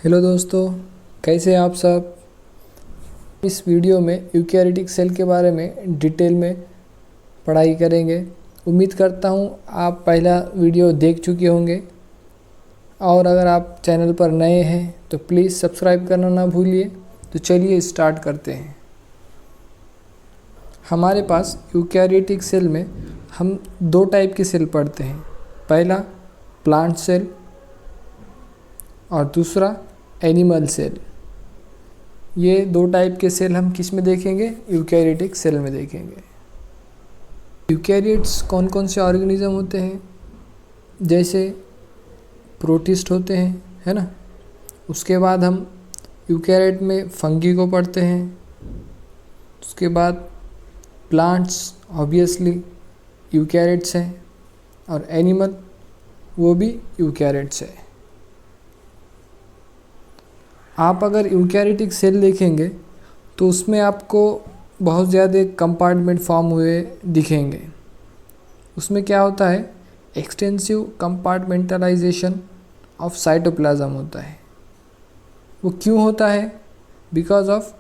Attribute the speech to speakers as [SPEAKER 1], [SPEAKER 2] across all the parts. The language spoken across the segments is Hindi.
[SPEAKER 1] हेलो दोस्तों, कैसे हैं आप सब। इस वीडियो में यूकैरियोटिक सेल के बारे में डिटेल में पढ़ाई करेंगे। उम्मीद करता हूं आप पहला वीडियो देख चुके होंगे और अगर आप चैनल पर नए हैं तो प्लीज़ सब्सक्राइब करना ना भूलिए। तो चलिए स्टार्ट करते हैं। हमारे पास यूकैरियोटिक सेल में हम दो टाइप के सेल पढ़ते हैं। पहला प्लांट सेल और दूसरा एनिमल सेल। ये दो टाइप के सेल हम किस में देखेंगे? यूकैरियोटिक सेल में देखेंगे। यूकैरियोट्स कौन कौन से ऑर्गेनिज्म होते हैं? जैसे प्रोटिस्ट होते हैं, है ना। उसके बाद हम यूकैरियोट में फंगी को पढ़ते हैं। उसके बाद प्लांट्स ऑब्वियसली यूकैरियोट्स हैं और एनिमल वो भी यूकैरियोट्स है। आप अगर यूकैरियोटिक सेल देखेंगे तो उसमें आपको बहुत ज़्यादा कंपार्टमेंट फॉर्म हुए दिखेंगे। उसमें क्या होता है? एक्सटेंसिव कंपार्टमेंटलाइजेशन ऑफ साइटोप्लाज्म होता है। वो क्यों होता है? Because of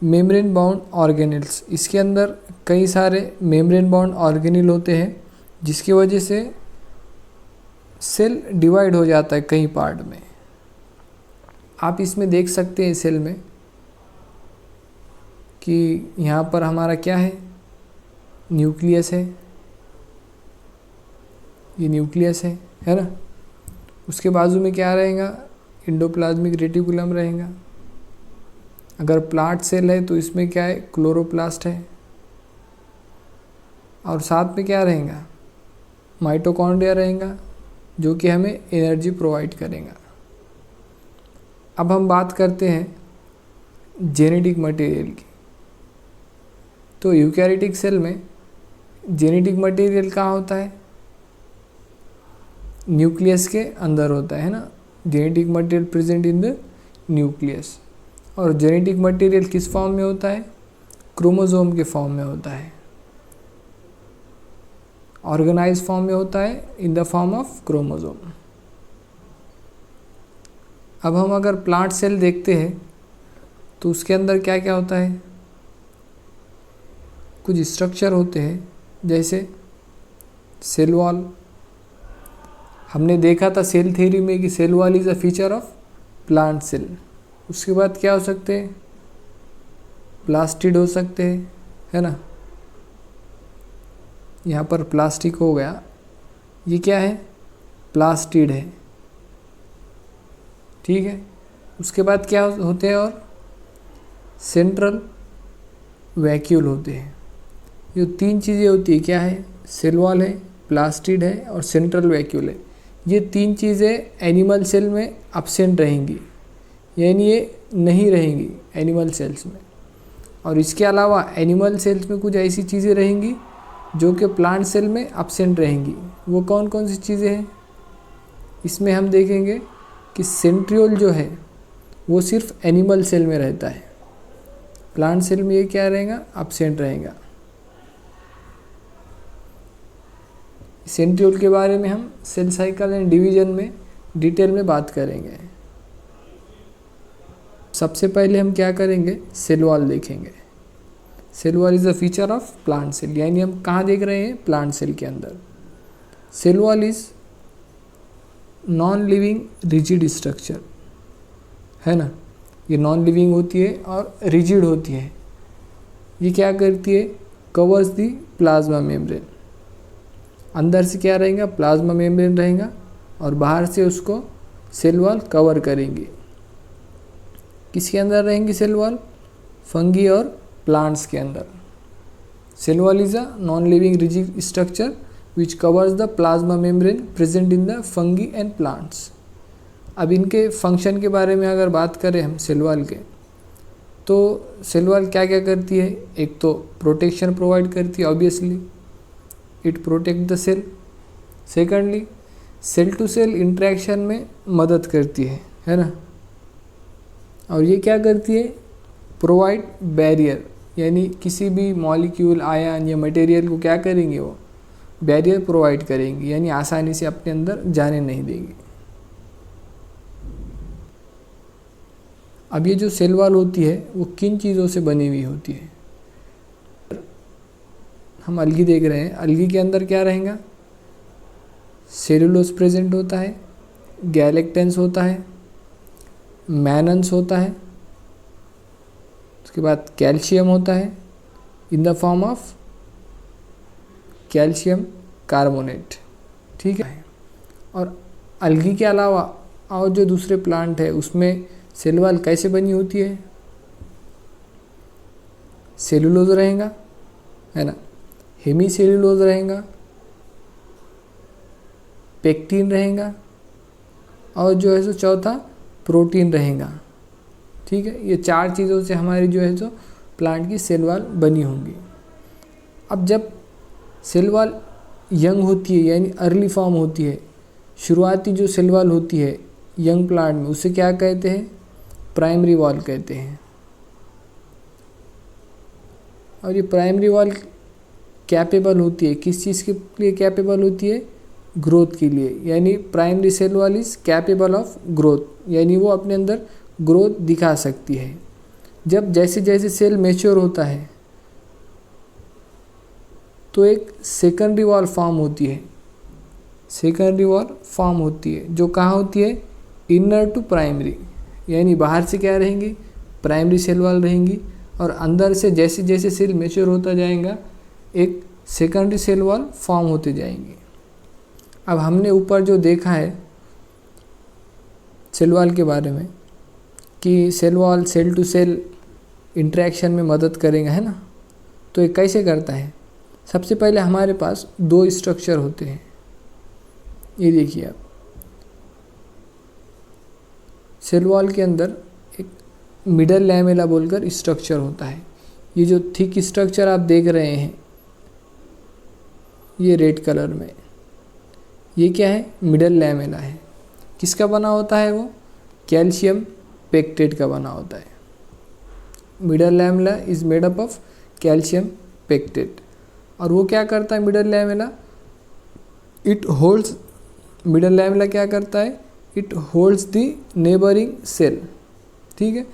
[SPEAKER 1] membrane bound organelles. इसके अंदर कई सारे मेम्ब्रेन बाउंड ऑर्गेनेल होते हैं जिसकी वजह से सेल डिवाइड हो जाता है कई पार्ट में। आप इसमें देख सकते हैं सेल में कि यहाँ पर हमारा क्या है? न्यूक्लियस है। ये न्यूक्लियस है ना। उसके बाजू में क्या रहेगा? एंडोप्लाज्मिक रेटिकुलम रहेगा। अगर प्लांट सेल है तो इसमें क्या है? क्लोरोप्लास्ट है। और साथ में क्या रहेगा? माइटोकॉन्ड्रिया रहेगा जो कि हमें एनर्जी प्रोवाइड करेगा। अब हम बात करते हैं जेनेटिक मटेरियल की। तो यूकैरियोटिक सेल में जेनेटिक मटेरियल कहाँ होता है? न्यूक्लियस के अंदर होता है ना। Genetic material present in the nucleus. और जेनेटिक मटेरियल किस फॉर्म में होता है? क्रोमोसोम के फॉर्म में होता है। ऑर्गेनाइज फॉर्म में होता है in the form of chromosome. अब हम अगर प्लांट सेल देखते हैं तो उसके अंदर क्या क्या होता है? कुछ स्ट्रक्चर होते हैं जैसे सेल वॉल। हमने देखा था सेल थ्योरी में कि cell wall is a feature of plant cell. उसके बाद क्या हो सकते हैं? प्लास्टिड हो सकते हैं, है ना। यहाँ पर प्लास्टिक हो गया। ये क्या है? प्लास्टिड है, ठीक है। उसके बाद क्या होते हैं? और सेंट्रल वैक्यूल होते हैं। ये तीन चीज़ें होती है। क्या है? सेल वॉल है, प्लास्टिड है और सेंट्रल वैक्यूल है। ये तीन चीज़ें एनिमल सेल में अब्सेंट रहेंगी, यानी ये नहीं रहेंगी एनिमल सेल्स में। और इसके अलावा एनिमल सेल्स में कुछ ऐसी चीज़ें रहेंगी जो कि प्लांट सेल में अब्सेंट रहेंगी। वो कौन कौन सी चीज़ें हैं? इसमें हम देखेंगे कि सेंट्रियोल जो है वो सिर्फ एनिमल सेल में रहता है। प्लांट सेल में ये क्या रहेगा? अब्सेंट रहेगा। सेंट्रियोल के बारे में हम सेल साइकिल एंड डिवीजन में डिटेल में बात करेंगे। सबसे पहले हम क्या करेंगे? सेल वॉल देखेंगे। Cell wall is a feature of plant cell, यानी हम कहाँ देख रहे हैं? प्लांट सेल के अंदर। Cell wall is non living rigid structure, है ना। ये नॉन लिविंग होती है और रिजिड होती है। ये क्या करती है? कवर्स दी प्लाज्मा मेम्ब्रेन। अंदर से क्या रहेगा? प्लाज्मा मेम्ब्रेन रहेगा और बाहर से उसको सेल वॉल कवर करेंगी। किसके अंदर रहेंगी सेल वॉल? फंगी और प्लांट्स के अंदर। Cell wall is a non living rigid structure which covers the plasma membrane present in the fungi and plants। अब इनके फंक्शन के बारे में अगर बात करें हम सेल वॉल के, तो सेल वॉल क्या क्या करती है? एक तो प्रोटेक्शन प्रोवाइड करती है, obviously it protect the cell. Secondly cell to cell interaction में मदद करती है ना। और ये क्या करती है? प्रोवाइड बैरियर, यानी किसी भी मॉलिक्यूल, आयन या मटेरियल को क्या करेंगे? वो बैरियर प्रोवाइड करेंगी, यानी आसानी से अपने अंदर जाने नहीं देंगी। अब ये जो सेल वॉल होती है वो किन चीज़ों से बनी हुई होती है? हम अलगी देख रहे हैं, अलगी के अंदर क्या रहेगा? सेलुलोज प्रेजेंट होता है, गैलेक्टेंस होता है, मैनन्स होता है, उसके बाद कैल्शियम होता है in the form of calcium carbonate, ठीक है। और अलगी के अलावा और जो दूसरे प्लांट है उसमें सेल वॉल कैसे बनी होती है? सेलुलोज रहेगा, है ना, हेमी सेलुलोज रहेगा, पेक्टिन रहेगा, और जो है सो चौथा प्रोटीन रहेगा, ठीक है। ये 4 चीज़ों से हमारी जो है सो प्लांट की सेल वॉल बनी होंगी। अब जब सेल वॉल यंग होती है यानी अर्ली फॉर्म होती है, शुरुआती जो सेल वॉल होती है यंग प्लांट में, उसे क्या कहते हैं? प्राइमरी वॉल कहते हैं। और ये प्राइमरी वॉल कैपेबल होती है, किस चीज़ के लिए कैपेबल होती है? ग्रोथ के लिए, यानी primary cell wall is capable of growth, यानी वो अपने अंदर ग्रोथ दिखा सकती है। जब जैसे जैसे सेल मैच्योर होता है तो एक सेकेंडरी वॉल फॉर्म होती है, सेकेंडरी वॉल फॉर्म होती है जो कहाँ होती है? इनर टू प्राइमरी, यानी बाहर से क्या रहेंगी? प्राइमरी सेल वॉल रहेंगी, और अंदर से जैसे जैसे सेल मैच्योर होता जाएगा एक सेकेंडरी सेल वॉल फॉर्म होते जाएंगे। अब हमने ऊपर जो देखा है सेल वॉल के बारे में कि cell wall cell to cell interaction में मदद करेगा, है ना, तो ये कैसे करता है? सबसे पहले हमारे पास 2 स्ट्रक्चर होते हैं, ये देखिए आप, सेल वॉल के अंदर एक मिडल लैमेला बोलकर स्ट्रक्चर होता है। ये जो थिक स्ट्रक्चर आप देख रहे हैं ये रेड कलर में, ये क्या है? मिडल लैमेला है। किसका बना होता है वो? कैल्शियम पेक्टेट का बना होता है। Middle lamella is made up of calcium pectate. और वो क्या करता है middle lamella? It holds, middle lamella क्या करता है? It holds the neighbouring cell, ठीक है।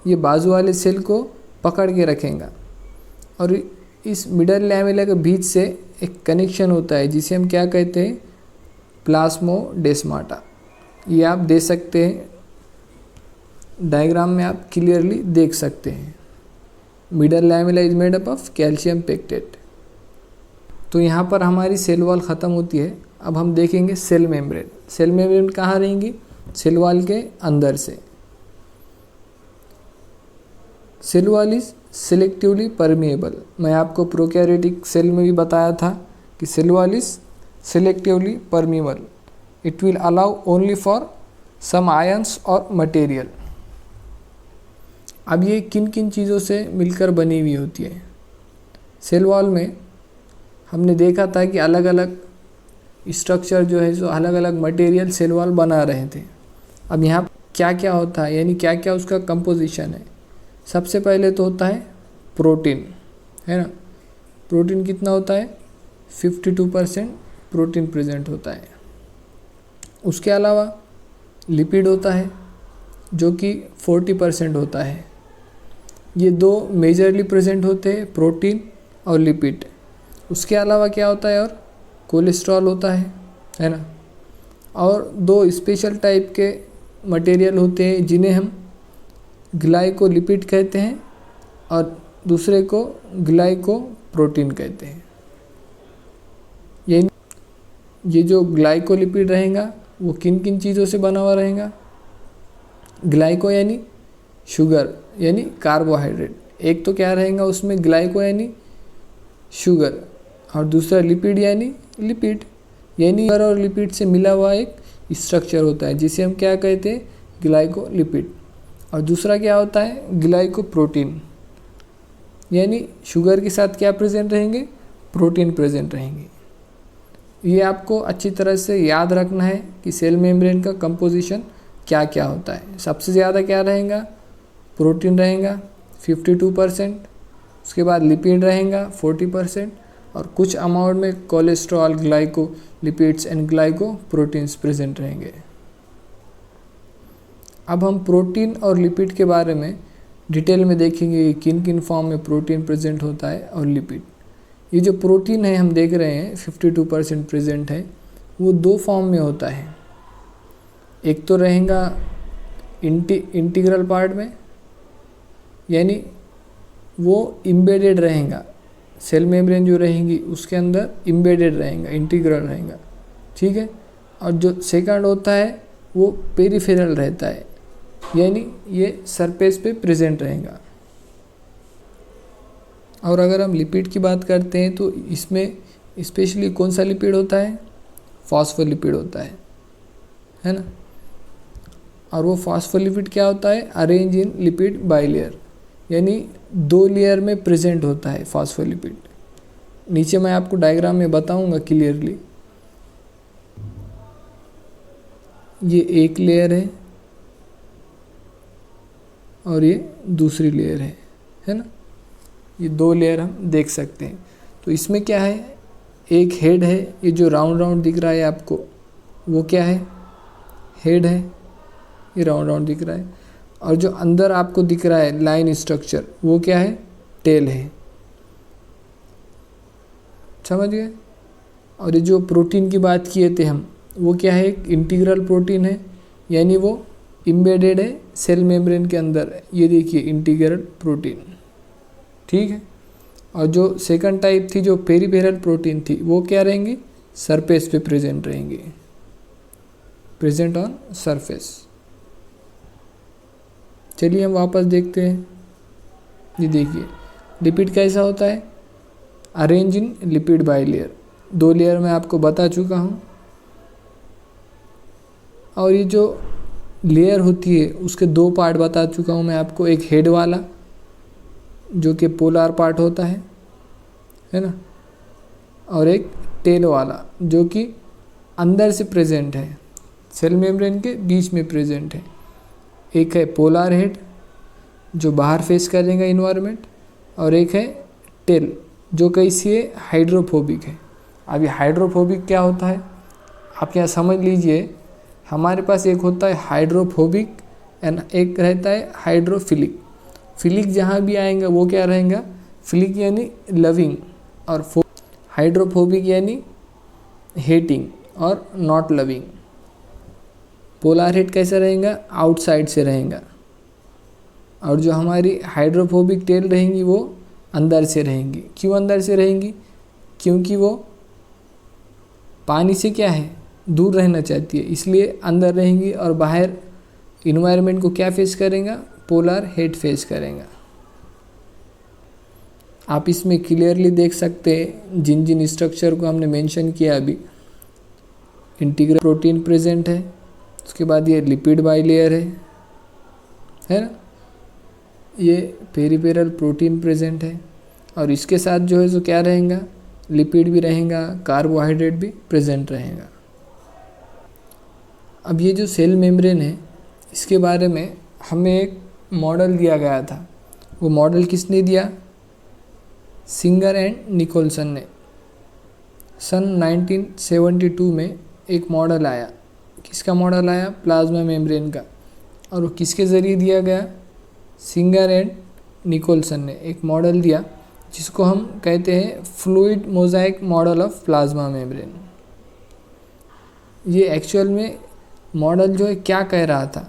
[SPEAKER 1] ये बाजू वाले सेल को पकड़ के रखेगा, और इस मिडल लैमेला के बीच से एक कनेक्शन होता है जिसे हम क्या कहते हैं? प्लाज्मोडेस्माटा। ये आप दे सकते हैं, डायग्राम में आप क्लियरली देख सकते हैं। Middle lamella is made up of calcium pectate. तो यहाँ पर हमारी सेल वॉल ख़त्म होती है। अब हम देखेंगे सेल मेम्ब्रेन। सेल मेम्ब्रेन कहाँ रहेंगी? सेल वॉल के अंदर से। Cell wall is selectively permeable. मैं आपको प्रोकैरियोटिक सेल में भी बताया था कि cell wall is selectively permeable, it will allow only for some ions और मटेरियल। अब ये किन किन चीज़ों से मिलकर बनी हुई होती है? सेल वॉल में हमने देखा था कि अलग अलग स्ट्रक्चर जो है, जो अलग अलग मटेरियल सेल वॉल बना रहे थे। अब यहाँ क्या क्या होता है, यानी क्या क्या उसका कंपोजिशन है? सबसे पहले तो होता है प्रोटीन, है ना। प्रोटीन कितना होता है? 52% प्रोटीन प्रेजेंट होता है। उसके अलावा लिपिड होता है जो कि 40% होता है। ये 2 मेजरली प्रेजेंट होते हैं, प्रोटीन और लिपिड। उसके अलावा क्या होता है? और कोलेस्ट्रॉल होता है ना। और 2 स्पेशल टाइप के मटेरियल होते हैं जिन्हें हम ग्लाइकोलिपिड कहते हैं, और दूसरे को ग्लाइकोप्रोटीन कहते हैं। ये जो ग्लाइकोलिपिड रहेगा वो किन किन चीज़ों से बना हुआ रहेगा? ग्लाइको यानी शुगर यानी कार्बोहाइड्रेट, एक तो क्या रहेगा उसमें ग्लाइको यानी शुगर, और दूसरा लिपिड यानी लिपिड, यानी शुगर और लिपिड से मिला हुआ एक स्ट्रक्चर होता है जिसे हम क्या कहते हैं? ग्लाइकोलिपिड। और दूसरा क्या होता है? ग्लाइकोप्रोटीन, यानी शुगर के साथ क्या प्रेजेंट रहेंगे? प्रोटीन प्रेजेंट रहेंगे। ये आपको अच्छी तरह से याद रखना है कि सेल मेम्ब्रेन का कंपोजिशन क्या क्या होता है। सबसे ज़्यादा क्या रहेगा? प्रोटीन रहेगा 52%, उसके बाद लिपिड रहेगा 40%, और कुछ अमाउंट में cholesterol, glyco lipids and glyco proteins present रहेंगे। अब हम प्रोटीन और लिपिड के बारे में डिटेल में देखेंगे कि किन किन फॉर्म में प्रोटीन प्रेजेंट होता है और लिपिड। ये जो प्रोटीन है हम देख रहे हैं 52% प्रेजेंट है, वो दो फॉर्म में होता है। एक तो रहेगा इंटीग्रल पार्ट में, यानी वो इम्बेडेड रहेगा, सेल मेम्ब्रेन जो रहेंगी उसके अंदर इम्बेडेड रहेगा, इंटीग्रल रहेगा, ठीक है। और जो सेकंड होता है वो पेरिफेरल रहता है, यानी ये सरफेस पे प्रेजेंट रहेगा। और अगर हम लिपिड की बात करते हैं तो इसमें स्पेशली कौन सा लिपिड होता है? फॉस्फोलिपिड होता है ना। और वो फॉस्फोलिपिड क्या होता है? अरेंज इन लिपिड बाइलेयर, यानी 2 लेयर में प्रेजेंट होता है फॉस्फोलिपिड। नीचे मैं आपको डायग्राम में बताऊंगा क्लियरली। ये एक लेयर है और ये दूसरी लेयर है ना। ये 2 लेयर हम देख सकते हैं। तो इसमें क्या है, एक हेड है, ये जो राउंड राउंड दिख रहा है आपको, वो क्या है? हेड है, ये राउंड राउंड दिख रहा है। और जो अंदर आपको दिख रहा है लाइन स्ट्रक्चर, वो क्या है? टेल है। समझ गए? और ये जो प्रोटीन की बात किए थे हम, वो क्या है? एक इंटीग्रल प्रोटीन है, यानी वो इम्बेडेड है सेल मेम्ब्रेन के अंदर। ये देखिए इंटीग्रल प्रोटीन, ठीक है। और जो सेकंड टाइप थी जो पेरिफेरल प्रोटीन थी, वो क्या रहेंगी? सरफेस पे प्रेजेंट रहेंगी, प्रेजेंट ऑन सरफेस। चलिए हम वापस देखते हैं। ये देखिए लिपिड कैसा होता है? Arrange in lipid bilayer, 2 layer में आपको बता चुका हूँ। और ये जो लेयर होती है उसके 2 पार्ट बता चुका हूँ मैं आपको। एक हेड वाला जो कि पोलर पार्ट होता है ना, और एक टेल वाला जो कि अंदर से प्रेजेंट है, सेल मेम्ब्रेन के बीच में प्रेजेंट है। एक है पोलर हेड जो बाहर फेस करेगा इन्वायरमेंट, और एक है टेल जो कैसी है? हाइड्रोफोबिक है। अब ये हाइड्रोफोबिक क्या होता है आप यहाँ समझ लीजिए। हमारे पास एक होता है हाइड्रोफोबिक एंड एक रहता है हाइड्रोफिलिक। फिलिक जहाँ भी आएगा वो क्या रहेगा? फिलिक यानी लविंग, और हाइड्रोफोबिक यानी हेटिंग और नॉट लविंग। पोलर हेड कैसा रहेगा? आउटसाइड से रहेगा। और जो हमारी हाइड्रोफोबिक टेल रहेंगी वो अंदर से रहेंगी। क्यों अंदर से रहेंगी? क्योंकि वो पानी से क्या है? दूर रहना चाहती है, इसलिए अंदर रहेंगी। और बाहर इन्वायरमेंट को क्या फेस करेगा? पोलर हेड फेस करेगा। आप इसमें क्लियरली देख सकते हैं जिन जिन स्ट्रक्चर को हमने मेंशन किया अभी। इंटीग्रल प्रोटीन प्रेजेंट है, उसके बाद ये लिपिड बाइलेयर है ना, ये पेरिफेरल प्रोटीन प्रेजेंट है, और इसके साथ जो है सो क्या रहेगा? लिपिड भी रहेगा, कार्बोहाइड्रेट भी प्रेजेंट रहेगा। अब ये जो सेल मेम्ब्रेन है इसके बारे में हमें एक मॉडल दिया गया था। वो मॉडल किसने दिया? सिंगर एंड निकोलसन ने। सन 1972 में एक मॉडल आया। किसका मॉडल आया? प्लाज्मा मेम्ब्रेन का। और वो किसके ज़रिए दिया गया? सिंगर एंड निकोलसन ने एक मॉडल दिया जिसको हम कहते हैं fluid mosaic model of plasma membrane. ये एक्चुअल में मॉडल जो है क्या कह रहा था?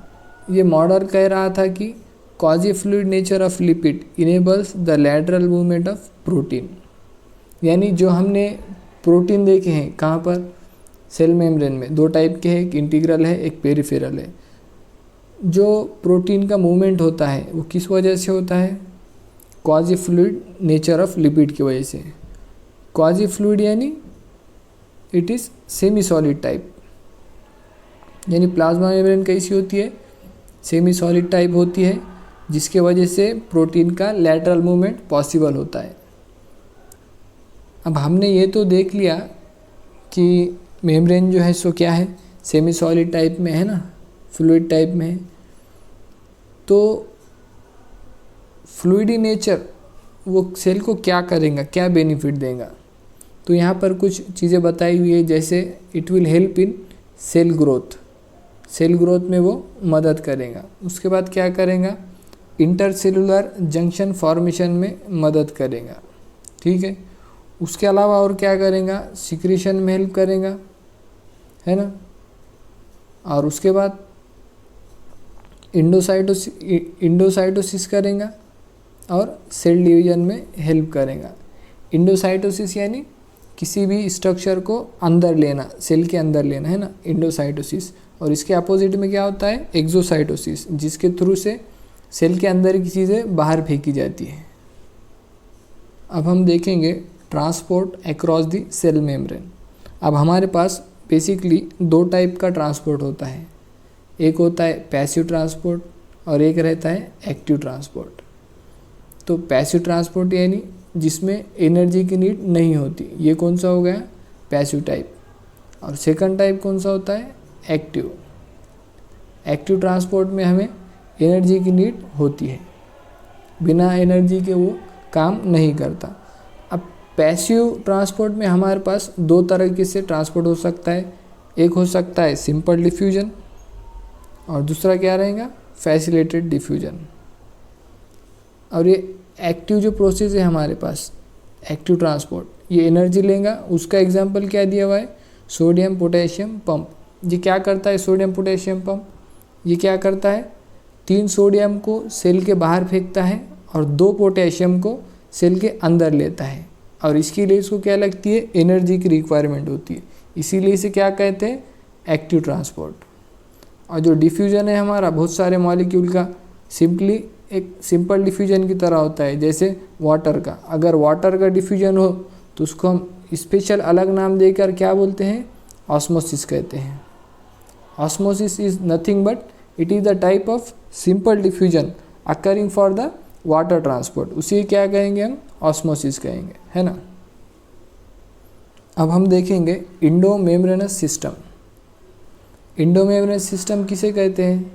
[SPEAKER 1] ये मॉडल कह रहा था कि quasi fluid nature of lipid enables the lateral movement of protein। यानी जो हमने प्रोटीन देखे हैं कहाँ पर? सेल मेम्ब्रेन में 2 टाइप के हैं, एक इंटीग्रल है, एक पेरिफेरल है। जो प्रोटीन का मूवमेंट होता है वो किस वजह से होता है? Quasi fluid nature of lipid की वजह से। क्वाजी फ्लूइड यानी it is semi solid type, यानी प्लाज्मा मेम्ब्रेन कैसी होती है? सेमी सॉलिड टाइप होती है, जिसके वजह से प्रोटीन का लैटरल मूवमेंट पॉसिबल होता है। अब हमने ये तो देख लिया कि मेम्ब्रेन जो है सो क्या है? सेमी सॉलिड टाइप में है ना, फ्लूइड टाइप में है। तो फ्लूइडी नेचर वो सेल को क्या करेगा, क्या बेनिफिट देगा? तो यहाँ पर कुछ चीज़ें बताई हुई है, जैसे it will help in cell growth, cell growth में वो मदद करेगा। उसके बाद क्या करेगा, इंटरसेलुलर जंक्शन फॉर्मेशन में मदद करेगा, ठीक है। उसके अलावा और क्या करेगा, सिक्रीशन में हेल्प करेगा, है ना। और उसके बाद इंडोसाइटोसिस करेगा और सेल डिवीजन में हेल्प करेगा। इंडोसाइटोसिस यानी किसी भी स्ट्रक्चर को अंदर लेना, सेल के अंदर लेना, है ना, इंडोसाइटोसिस। और इसके अपोजिट में क्या होता है, एक्सोसाइटोसिस, जिसके थ्रू से सेल के अंदर की चीज़ें बाहर फेंकी जाती है। अब हम देखेंगे transport across the cell membrane. अब हमारे पास बेसिकली 2 टाइप का ट्रांसपोर्ट होता है, एक होता है पैसिव ट्रांसपोर्ट और एक रहता है एक्टिव ट्रांसपोर्ट। तो पैसिव ट्रांसपोर्ट यानी जिसमें एनर्जी की नीड नहीं होती, ये कौन सा हो गया, पैसिव टाइप। और सेकंड टाइप कौन सा होता है, एक्टिव। एक्टिव ट्रांसपोर्ट में हमें एनर्जी की नीड होती है, बिना एनर्जी के वो काम नहीं करता। अब पैसिव ट्रांसपोर्ट में हमारे पास 2 तरीके से ट्रांसपोर्ट हो सकता है, एक हो सकता है सिंपल डिफ्यूजन और दूसरा क्या रहेगा, फैसिलिटेटेड डिफ्यूजन। और ये एक्टिव जो प्रोसेस है हमारे पास, एक्टिव ट्रांसपोर्ट, ये एनर्जी लेगा। उसका एग्जांपल क्या दिया हुआ है, सोडियम पोटेशियम पंप। ये क्या करता है, सोडियम पोटेशियम पंप, ये क्या करता है, 3 सोडियम को सेल के बाहर फेंकता है और 2 पोटेशियम को सेल के अंदर लेता है। और इसके लिए इसको क्या लगती है, एनर्जी की रिक्वायरमेंट होती है, इसीलिए इसे क्या कहते हैं, एक्टिव ट्रांसपोर्ट। और जो डिफ्यूजन है हमारा, बहुत सारे मॉलिक्यूल का सिंपली एक सिंपल डिफ्यूजन की तरह होता है, जैसे वाटर का। अगर वाटर का डिफ्यूजन हो तो उसको हम स्पेशल अलग नाम देकर क्या बोलते हैं, ऑस्मोसिस कहते हैं। Osmosis is nothing but it is the type of simple diffusion occurring for the water transport, उसी क्या कहेंगे हम, ऑस्मोसिस कहेंगे, है ना। अब हम देखेंगे इंडोमेम्ब्रेनस सिस्टम। इंडोमेम्ब्रेनस सिस्टम किसे कहते हैं,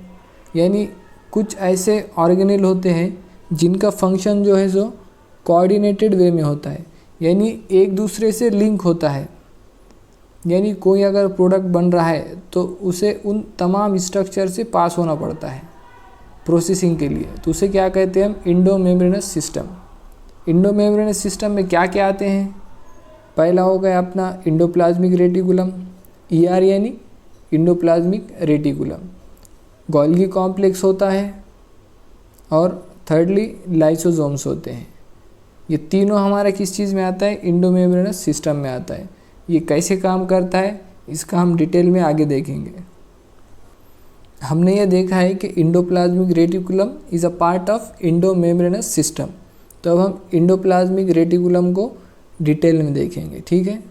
[SPEAKER 1] यानी कुछ ऐसे ऑर्गेनेल होते हैं जिनका फंक्शन जो है सो कोऑर्डिनेटेड वे में होता है, यानी एक दूसरे से लिंक होता है। यानी कोई अगर प्रोडक्ट बन रहा है तो उसे उन तमाम स्ट्रक्चर से पास होना पड़ता है प्रोसेसिंग के लिए, तो उसे क्या कहते हैं हम, इंडोमेम्ब्रेनस सिस्टम। इंडोमेम्ब्रेनस सिस्टम में क्या क्या आते हैं, पहला हो गया अपना इंडोप्लाज्मिक रेटिकुलम, ER यानी इंडोप्लाज्मिक रेटिकुलम। गोल्गी कॉम्प्लेक्स होता है और थर्डली लाइसोसोम्स होते हैं। ये तीनों हमारा किस चीज़ में आता है, इंडोमेम्ब्रेनस सिस्टम में आता है। ये कैसे काम करता है इसका हम डिटेल में आगे देखेंगे। हमने ये देखा है कि endoplasmic reticulum is a part of endomembranous system. तो अब हम इंडोप्लाज्मिक रेटिकुलम को डिटेल में देखेंगे, ठीक है।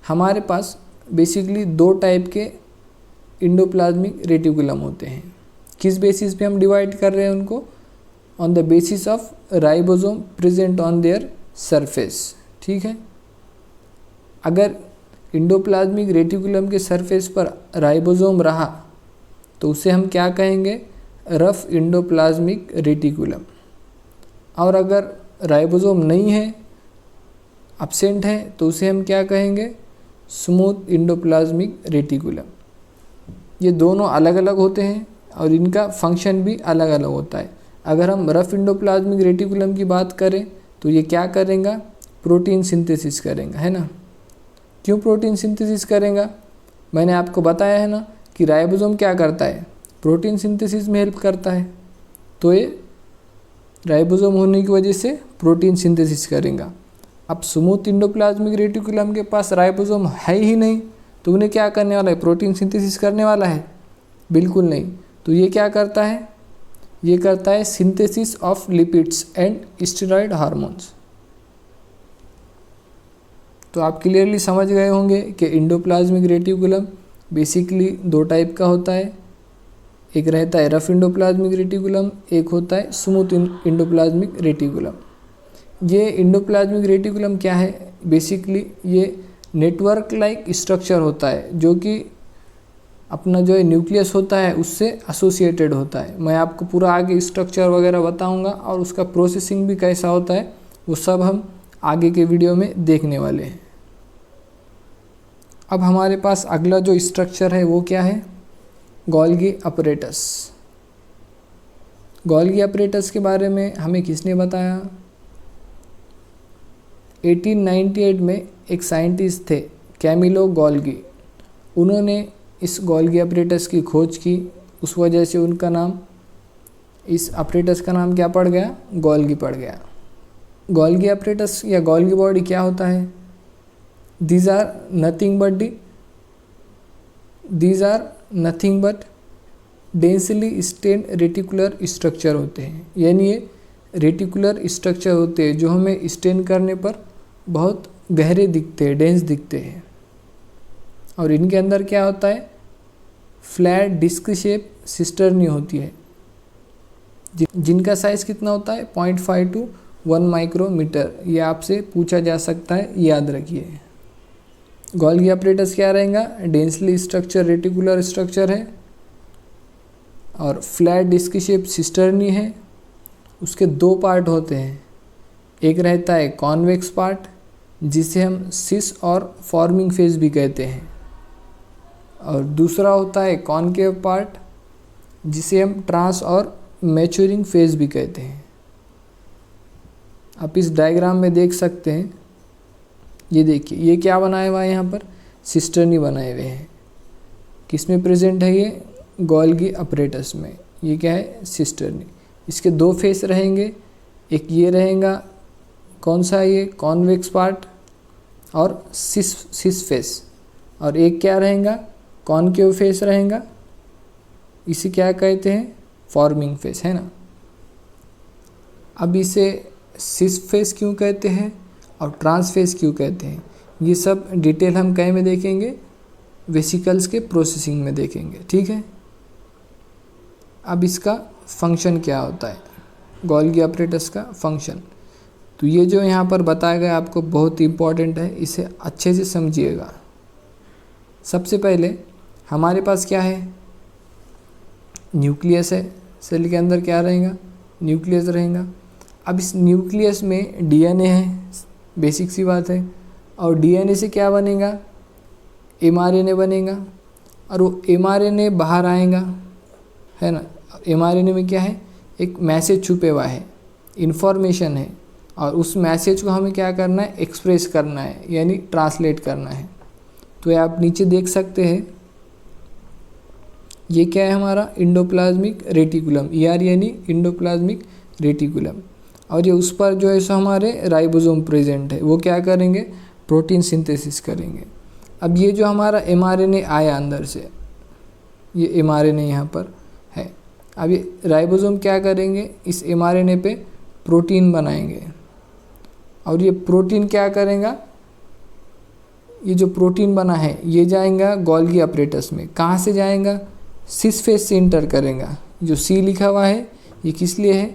[SPEAKER 1] हमारे पास बेसिकली 2 टाइप के इंडोप्लाज्मिक रेटिकुलम होते हैं। किस बेसिस पे हम डिवाइड कर रहे हैं उनको, on the basis of ribosome present on their surface, ठीक है। अगर इंडोप्लाज्मिक रेटिकुलम के सरफेस पर राइबोसोम रहा तो उसे हम क्या कहेंगे, रफ इंडोप्लाज्मिक रेटिकुलम। और अगर राइबोसोम नहीं है, एब्सेंट है, तो उसे हम क्या कहेंगे, स्मूथ इंडोप्लाज्मिक रेटिकुलम। ये दोनों अलग अलग होते हैं और इनका फंक्शन भी अलग अलग होता है। अगर हम रफ इंडोप्लाज्मिक रेटिकुलम की बात करें तो ये क्या करेगा, प्रोटीन सिंथेसिस करेगा, है ना। क्यों प्रोटीन सिंथेसिस करेगा, मैंने आपको बताया है ना कि राइबोसोम क्या करता है, प्रोटीन सिंथेसिस में हेल्प करता है। तो ये राइबोसोम होने की वजह से प्रोटीन सिंथेसिस करेगा। अब स्मूथ इंडोप्लाज्मिक रेटिकुलम के पास राइबोसोम है ही नहीं, तो उन्हें क्या करने वाला है, प्रोटीन सिंथेसिस करने वाला है, बिल्कुल नहीं। तो ये क्या करता है, ये करता है synthesis of lipids and steroid hormones. तो आप क्लियरली समझ गए होंगे कि इंडोप्लाज्मिक रेटिकुलम बेसिकली 2 टाइप का होता है, एक रहता है रफ इंडोप्लाज्मिक रेटिकुलम, एक होता है स्मूथ इंडोप्लाज्मिक रेटिकुलम। ये इंडोप्लाज्मिक रेटिकुलम क्या है, बेसिकली ये नेटवर्क लाइक स्ट्रक्चर होता है जो कि अपना जो है न्यूक्लियस होता है उससे एसोसिएटेड होता है। मैं आपको पूरा आगे स्ट्रक्चर वगैरह बताऊंगा और उसका प्रोसेसिंग भी कैसा होता है वो सब हम आगे के वीडियो में देखने वाले हैं। अब हमारे पास अगला जो स्ट्रक्चर है वो क्या है, गोल्गी अपरेटस। गोल्गी अपरेटस के बारे में हमें किसने बताया? 1898 में एक साइंटिस्ट थे कैमिलो गोल्गी, उन्होंने इस गोल्गी अपरेटस की खोज की। उस वजह से उनका नाम, इस अपरेटस का नाम क्या पड़ गया? गोल्गी पड़ गया। गोल्गी अपरेटस या गोल्गी बॉडी क्या होता है? These are nothing but densely stained reticular structure होते हैं। यानी ये रेटिकुलर स्ट्रक्चर होते हैं जो हमें स्टेन करने पर बहुत गहरे दिखते हैं, डेंस दिखते हैं। और इनके अंदर क्या होता है? फ्लैट डिस्क शेप सिस्टर्नी होती है, जिनका साइज़ कितना होता है? 0.5 to 1 माइक्रोमीटर। ये आपसे पूछा जा सकता है, याद रखिए। गोल्गी अपरेटस क्या रहेगा? डेंसली स्ट्रक्चर रेटिकुलर स्ट्रक्चर है और फ्लैट डिस्क शेप सिस्टर्नी है। उसके दो पार्ट होते हैं, एक रहता है कॉन्वेक्स पार्ट जिसे हम सिस और फॉर्मिंग फेज भी कहते हैं, और दूसरा होता है कॉनकेव पार्ट जिसे हम ट्रांस और मैच्योरिंग फेज भी कहते हैं। आप इस डायग्राम में देख सकते हैं, ये देखिए, ये क्या बनाया हुआ है? यहाँ पर सिस्टर्नी बनाए हुए हैं। किस में प्रेजेंट है ये? गोल्गी अपरेटस में। ये क्या है? सिस्टर्नी। इसके दो फेस रहेंगे, एक ये रहेगा, कौन सा है ये? कॉन्वेक्स पार्ट और सिस फेस, और एक क्या रहेगा? कॉनकेव फेस रहेगा। इसे क्या कहते हैं? फॉर्मिंग फेस, है ना। अब इसे सिस फेस क्यों कहते हैं और ट्रांस फेस क्यों कहते हैं, ये सब डिटेल हम कहीं में देखेंगे? वेसिकल्स के प्रोसेसिंग में देखेंगे, ठीक है। अब इसका फंक्शन क्या होता है, गोल्गी अपरेटस का फंक्शन? तो ये जो यहाँ पर बताया गया आपको बहुत इम्पॉर्टेंट है, इसे अच्छे से समझिएगा। सबसे पहले हमारे पास क्या है? न्यूक्लियस है। सेल के अंदर क्या रहेगा? न्यूक्लियस रहेगा। अब इस न्यूक्लियस में डीएनए है, बेसिक सी बात है, और डीएनए से क्या बनेगा? एमआरएनए बनेगा, और वो एमआरएनए बाहर आएगा, है ना। एमआरएनए में क्या है? एक मैसेज छुपे हुआ है, इन्फॉर्मेशन है, और उस मैसेज को हमें क्या करना है? एक्सप्रेस करना है, यानी ट्रांसलेट करना है। तो ये आप नीचे देख सकते हैं, ये क्या है हमारा? इंडोप्लाज्मिक रेटिकुलम, ER यानी इंडोप्लाज्मिक रेटिकुलम। और ये उस पर जो है सो हमारे राइबोसोम प्रेजेंट है, वो क्या करेंगे? प्रोटीन सिंथेसिस करेंगे। अब ये जो हमारा mRNA आया अंदर से, ये mRNA यहाँ पर है। अब ये राइबोसोम क्या करेंगे? इस mRNA पे प्रोटीन बनाएंगे, और ये प्रोटीन क्या करेगा? ये जो प्रोटीन बना है ये जाएगा गोल्गी अपरेटस में। कहाँ से जाएगा? सिस फेस से इंटर करेगा। जो सी लिखा हुआ है ये किस लिए है?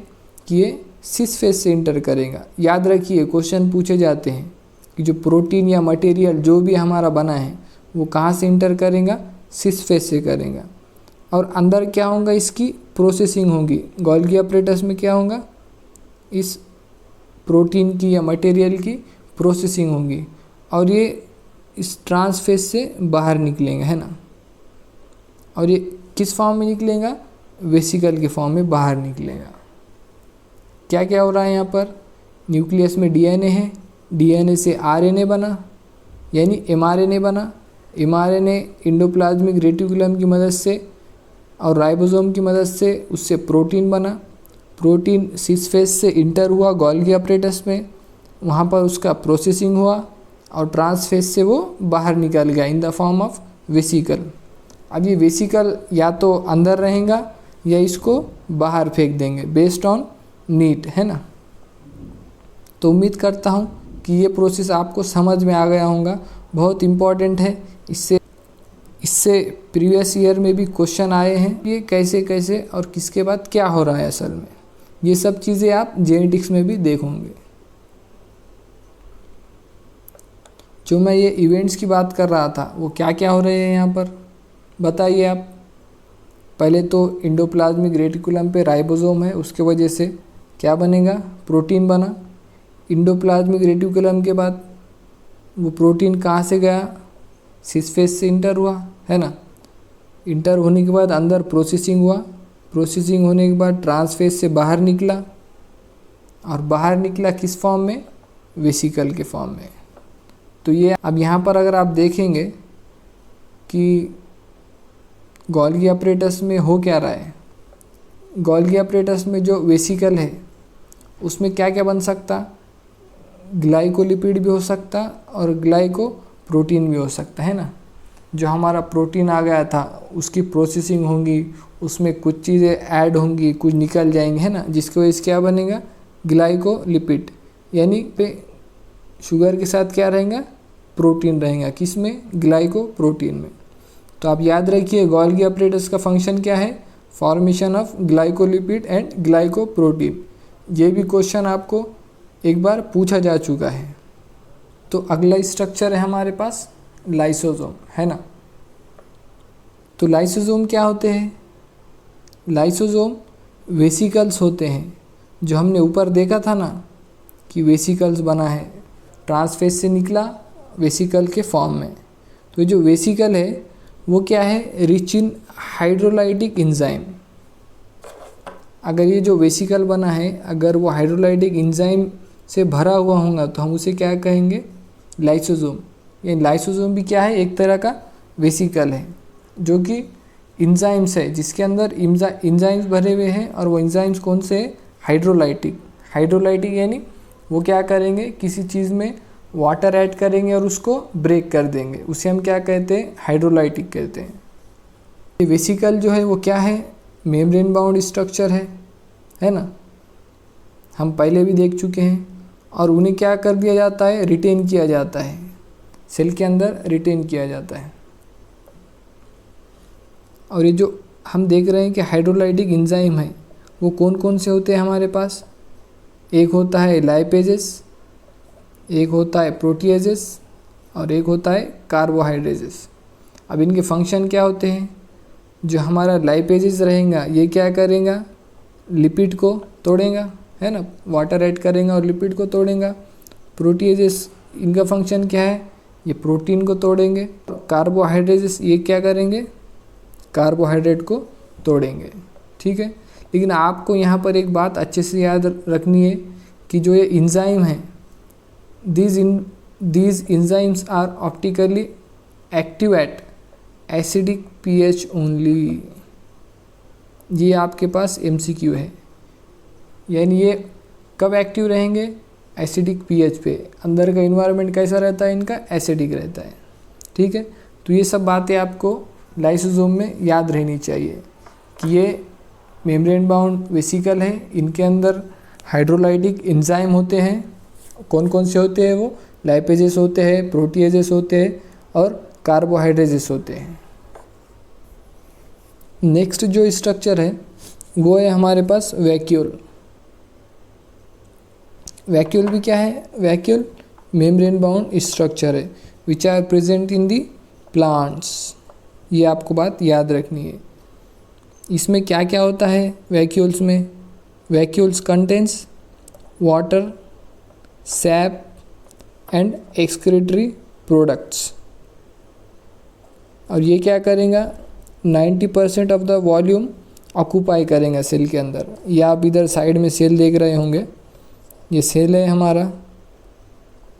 [SPEAKER 1] कि ये सिस फेस से इंटर करेगा। याद रखिए, क्वेश्चन पूछे जाते हैं कि जो प्रोटीन या मटेरियल जो भी हमारा बना है वो कहाँ से इंटर करेगा? सिस फेस से करेगा। और अंदर क्या होगा? इसकी प्रोसेसिंग होगी। गोल्गी अपरेटस में क्या होगा? इस प्रोटीन की या मटेरियल की प्रोसेसिंग होगी, और ये इस ट्रांस फेस से बाहर निकलेंगे, है ना। और ये किस फॉर्म में निकलेगा? वेसिकल के फॉर्म में बाहर निकलेगा। क्या क्या हो रहा है यहाँ पर? न्यूक्लियस में डीएनए है, डीएनए से आरएनए बना, यानी एमआरएनए बना। एमआरएनए इंडोप्लाज्मिक रेटिकुलम की मदद से और राइबोसोम की मदद से उससे प्रोटीन बना। प्रोटीन सिस फेस से इंटर हुआ गोल्गी अपरेटस में, वहाँ पर उसका प्रोसेसिंग हुआ, और ट्रांस फेस से वो बाहर निकल गया in the form of vesicle. अब ये वेसिकल या तो अंदर रहेगा या इसको बाहर फेंक देंगे बेस्ड ऑन नीड, है ना। तो उम्मीद करता हूँ कि ये प्रोसेस आपको समझ में आ गया होगा, बहुत इम्पॉर्टेंट है। इससे प्रीवियस ईयर में भी क्वेश्चन आए हैं, ये कैसे कैसे और किसके बाद क्या हो रहा है असल में, ये सब चीज़ें आप जेनेटिक्स में भी देखोगे। जो मैं ये इवेंट्स की बात कर रहा था वो क्या क्या हो रहे हैं यहाँ पर बताइए आप। पहले तो इंडोप्लाज्मिक रेटिकुलम पे राइबोसोम है, उसके वजह से क्या बनेगा? प्रोटीन बना। इंडोप्लाज्मिक रेटिकुलम के बाद वो प्रोटीन कहाँ से गया? सिस फेस से इंटर हुआ, है ना। इंटर होने के बाद अंदर प्रोसेसिंग हुआ, प्रोसेसिंग होने के बाद ट्रांसफेज से बाहर निकला, और बाहर निकला किस फॉर्म में, वेसिकल के फॉर्म में। तो ये अब यहाँ पर अगर आप देखेंगे कि गोल्गी अपरेटस में हो क्या रहा है, गोल्गी अपरेटस में जो वेसिकल है उसमें क्या क्या बन सकता, ग्लाइकोलिपिड भी हो सकता और ग्लाइकोप्रोटीन भी हो सकता है ना। जो हमारा प्रोटीन आ गया था उसकी प्रोसेसिंग होगी, उसमें कुछ चीज़ें ऐड होंगी, कुछ निकल जाएंगे, है ना, जिसकी वजह से क्या बनेगा, ग्लाइकोलिपिड, यानी पे शुगर के साथ क्या रहेगा, प्रोटीन रहेगा, किस में, ग्लाइकोप्रोटीन में। तो आप याद रखिए गोल्गी अपरेटस का फंक्शन क्या है, formation of glycolipid and glycoprotein. ये भी क्वेश्चन आपको एक बार पूछा जा चुका है। तो अगला स्ट्रक्चर है हमारे पास लाइसोसोम, है ना। तो लाइसोसोम क्या होते हैं, लाइसोसोम वेसिकल्स होते हैं। जो हमने ऊपर देखा था ना कि वेसिकल्स बना है, ट्रांसफेज से निकला वेसिकल के फॉर्म में। तो जो वेसिकल है वो क्या है, रिच इन हाइड्रोलाइटिक एंजाइम। अगर ये जो वेसिकल बना है अगर वो हाइड्रोलाइटिक एंजाइम से भरा हुआ होगा तो हम उसे क्या कहेंगे, लाइसोसोम। ये लाइसोसोम भी क्या है, एक तरह का वेसिकल है जो कि एंजाइम्स है, जिसके अंदर एंजाइम्स भरे हुए हैं। और वो एंजाइम्स कौन से हैं, हाइड्रोलाइटिक। हाइड्रोलाइटिक यानी वो क्या करेंगे, किसी चीज़ में वाटर ऐड करेंगे और उसको ब्रेक कर देंगे, उसे हम क्या कहते हैं, हाइड्रोलाइटिक कहते हैं। ये वेसिकल जो है वो क्या है, मेम्ब्रेन बाउंड स्ट्रक्चर है ना, हम पहले भी देख चुके हैं। और उन्हें क्या कर दिया जाता है, रिटेन किया जाता है, सेल के अंदर रिटेन किया जाता है। और ये जो हम देख रहे हैं कि हाइड्रोलाइटिक एंजाइम है वो कौन कौन से होते हैं हमारे पास, एक होता है लाइपेजेस, एक होता है प्रोटीएजेस और एक होता है कार्बोहाइड्रेजेस। अब इनके फंक्शन क्या होते हैं, जो हमारा लाइपेजेस रहेगा ये क्या करेगा, लिपिड को तोड़ेगा, है ना, वाटर ऐड करेगा और लिपिड को तोड़ेगा। प्रोटीएजेस इनका फंक्शन क्या है, ये प्रोटीन को तोड़ेंगे। कार्बोहाइड्रेजेस ये क्या करेंगे, कार्बोहाइड्रेट को तोड़ेंगे, ठीक है। लेकिन आपको यहाँ पर एक बात अच्छे से याद रखनी है कि जो ये एंजाइम है, these enzymes are optically active at acidic pH only। ये आपके पास MCQ है, यानी ये कब एक्टिव रहेंगे, एसिडिक पीएच पे। अंदर का इन्वायरमेंट कैसा रहता है इनका, एसिडिक रहता है, ठीक है। तो ये सब बातें आपको लाइसोसोम में याद रहनी चाहिए कि ये मेम्ब्रेन बाउंड वेसिकल है, इनके अंदर हाइड्रोलाइटिक एंजाइम होते हैं। कौन कौन से होते हैं वो, लाइपेजेस होते हैं, प्रोटीएजेस होते हैं और कार्बोहाइड्रेजेस होते हैं। नेक्स्ट जो स्ट्रक्चर है वो है हमारे पास वैक्यूल। वैक्यूल भी क्या है, वैक्यूल मेम्ब्रेन बाउंड स्ट्रक्चर है which are present in the plants. ये आपको बात याद रखनी है। इसमें क्या क्या होता है वैक्यूल्स में, vacuoles contains water, SAP and excretory products. और ये क्या करेगा, 90% ऑफ द वॉल्यूम ऑक्यूपाई करेंगे सेल के अंदर। या आप इधर साइड में सेल देख रहे होंगे, ये सेल है हमारा,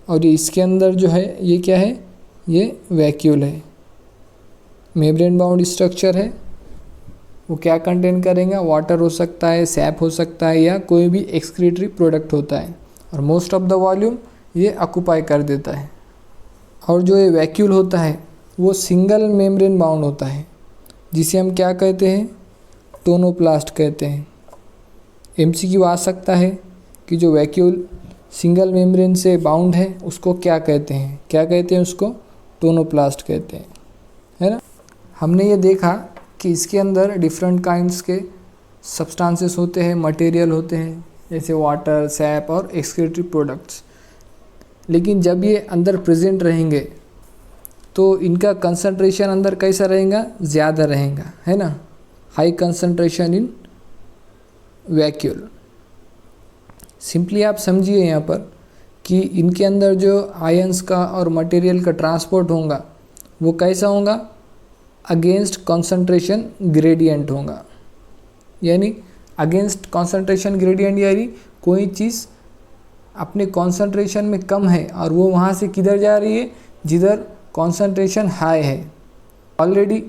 [SPEAKER 1] और ये इसके अंदर जो है ये क्या है, ये वैक्यूल है, मेम्ब्रेन बाउंड स्ट्रक्चर है। वो क्या कंटेन करेगा, वाटर हो सकता है, सैप हो सकता है, या कोई भी एक्सक्रीटरी प्रोडक्ट होता है। और मोस्ट ऑफ द वॉल्यूम ये ऑक्यूपाई कर देता है। और जो ये वैक्यूल होता है वो सिंगल मेम्ब्रेन बाउंड होता है, जिसे हम क्या कहते हैं, टोनोप्लास्ट कहते हैं। MCQ आ सकता है कि जो वैक्यूल सिंगल मेम्ब्रेन से बाउंड है उसको क्या कहते हैं, क्या कहते हैं उसको, टोनोप्लास्ट कहते हैं, है ना। हमने ये देखा कि इसके अंदर डिफरेंट काइंड्स के सब्सटेंसेस होते हैं, मटेरियल होते हैं, जैसे वाटर, सैप और एक्सक्रीटरी प्रोडक्ट्स। लेकिन जब ये अंदर प्रेजेंट रहेंगे तो इनका कंसंट्रेशन अंदर कैसा रहेगा, ज़्यादा रहेगा, है ना, high concentration in vacuole. Simply आप समझिए यहाँ पर कि इनके अंदर जो आयंस का और मटेरियल का ट्रांसपोर्ट होगा वो कैसा होगा, अगेंस्ट कॉन्सेंट्रेशन ग्रेडियंट होगा। यानी अगेंस्ट कॉन्सेंट्रेशन ग्रेडियंट यानी कोई चीज़ अपने कॉन्सेंट्रेशन में कम है और वो वहाँ से किधर जा रही है, जिधर कॉन्सेंट्रेशन हाई है। ऑलरेडी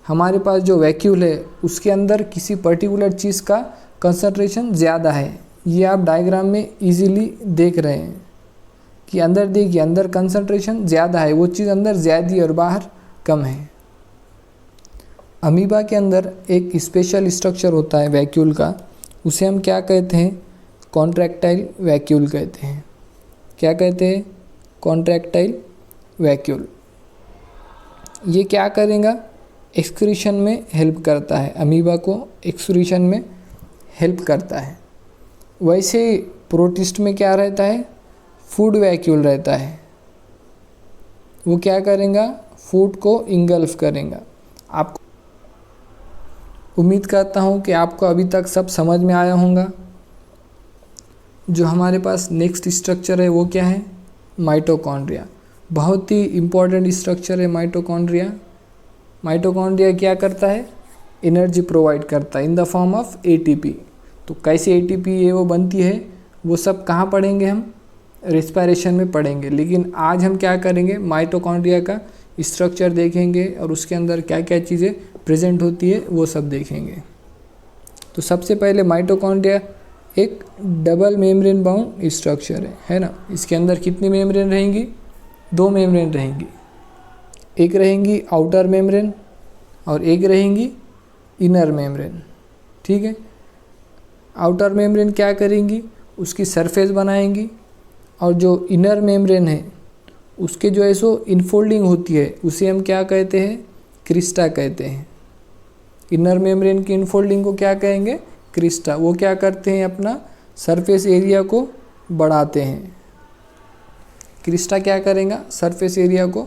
[SPEAKER 1] हमारे पास जो वैक्यूल है उसके अंदर किसी पर्टिकुलर चीज़ का कंसंट्रेशन ज़्यादा है। ये आप डायग्राम में इजीली देख रहे हैं कि अंदर देखिए, अंदर कंसंट्रेशन ज़्यादा है, वो चीज़ अंदर ज़्यादा है और बाहर कम है। अमीबा के अंदर एक स्पेशल स्ट्रक्चर होता है वैक्यूल का, उसे हम क्या कहते हैं, कॉन्ट्रैक्टाइल वैक्यूल कहते हैं। क्या कहते हैं, कॉन्ट्रैक्टाइल वैक्यूल। ये क्या करेगा, एक्सक्रीशन में हेल्प करता है, अमीबा को एक्सक्रीशन में हेल्प करता है। वैसे प्रोटिस्ट में क्या रहता है, फूड वैक्यूल रहता है। वो क्या करेगा, फूड को इंगल्फ करेगा। आपको उम्मीद करता हूँ कि आपको अभी तक सब समझ में आया होगा। जो हमारे पास नेक्स्ट स्ट्रक्चर है वो क्या है, माइटोकॉन्ड्रिया। बहुत ही इम्पॉर्टेंट स्ट्रक्चर है माइटोकॉन्ड्रिया। माइटोकॉन्ड्रिया क्या करता है, एनर्जी प्रोवाइड करता है in the form of ATP. तो कैसे एटीपी ये वो बनती है वो सब कहाँ पढ़ेंगे, हम रेस्पिरेशन में पढ़ेंगे। लेकिन आज हम क्या करेंगे, माइटोकॉन्ड्रिया का स्ट्रक्चर देखेंगे और उसके अंदर क्या क्या चीज़ें प्रेजेंट होती है वो सब देखेंगे। तो सबसे पहले माइटोकॉन्ड्रिया एक डबल मेम्ब्रेन बाउंड स्ट्रक्चर है ना। इसके अंदर कितनी मेम्ब्रेन रहेंगी, 2 मेम्ब्रेन रहेंगी। एक रहेंगी आउटर मेम्ब्रेन और एक रहेंगी इनर मेम्ब्रेन। ठीक है, आउटर मेम्ब्रेन क्या करेंगी, उसकी सरफेस बनाएंगी और जो इनर मेम्ब्रेन है उसके जो है सो इनफोल्डिंग होती है उसे हम क्या कहते हैं, क्रिस्टा कहते हैं। इनर मेम्ब्रेन की इनफोल्डिंग को क्या कहेंगे, क्रिस्टा। वो क्या करते हैं, अपना सरफेस एरिया को बढ़ाते हैं। क्रिस्टा क्या करेगा, सरफेस एरिया को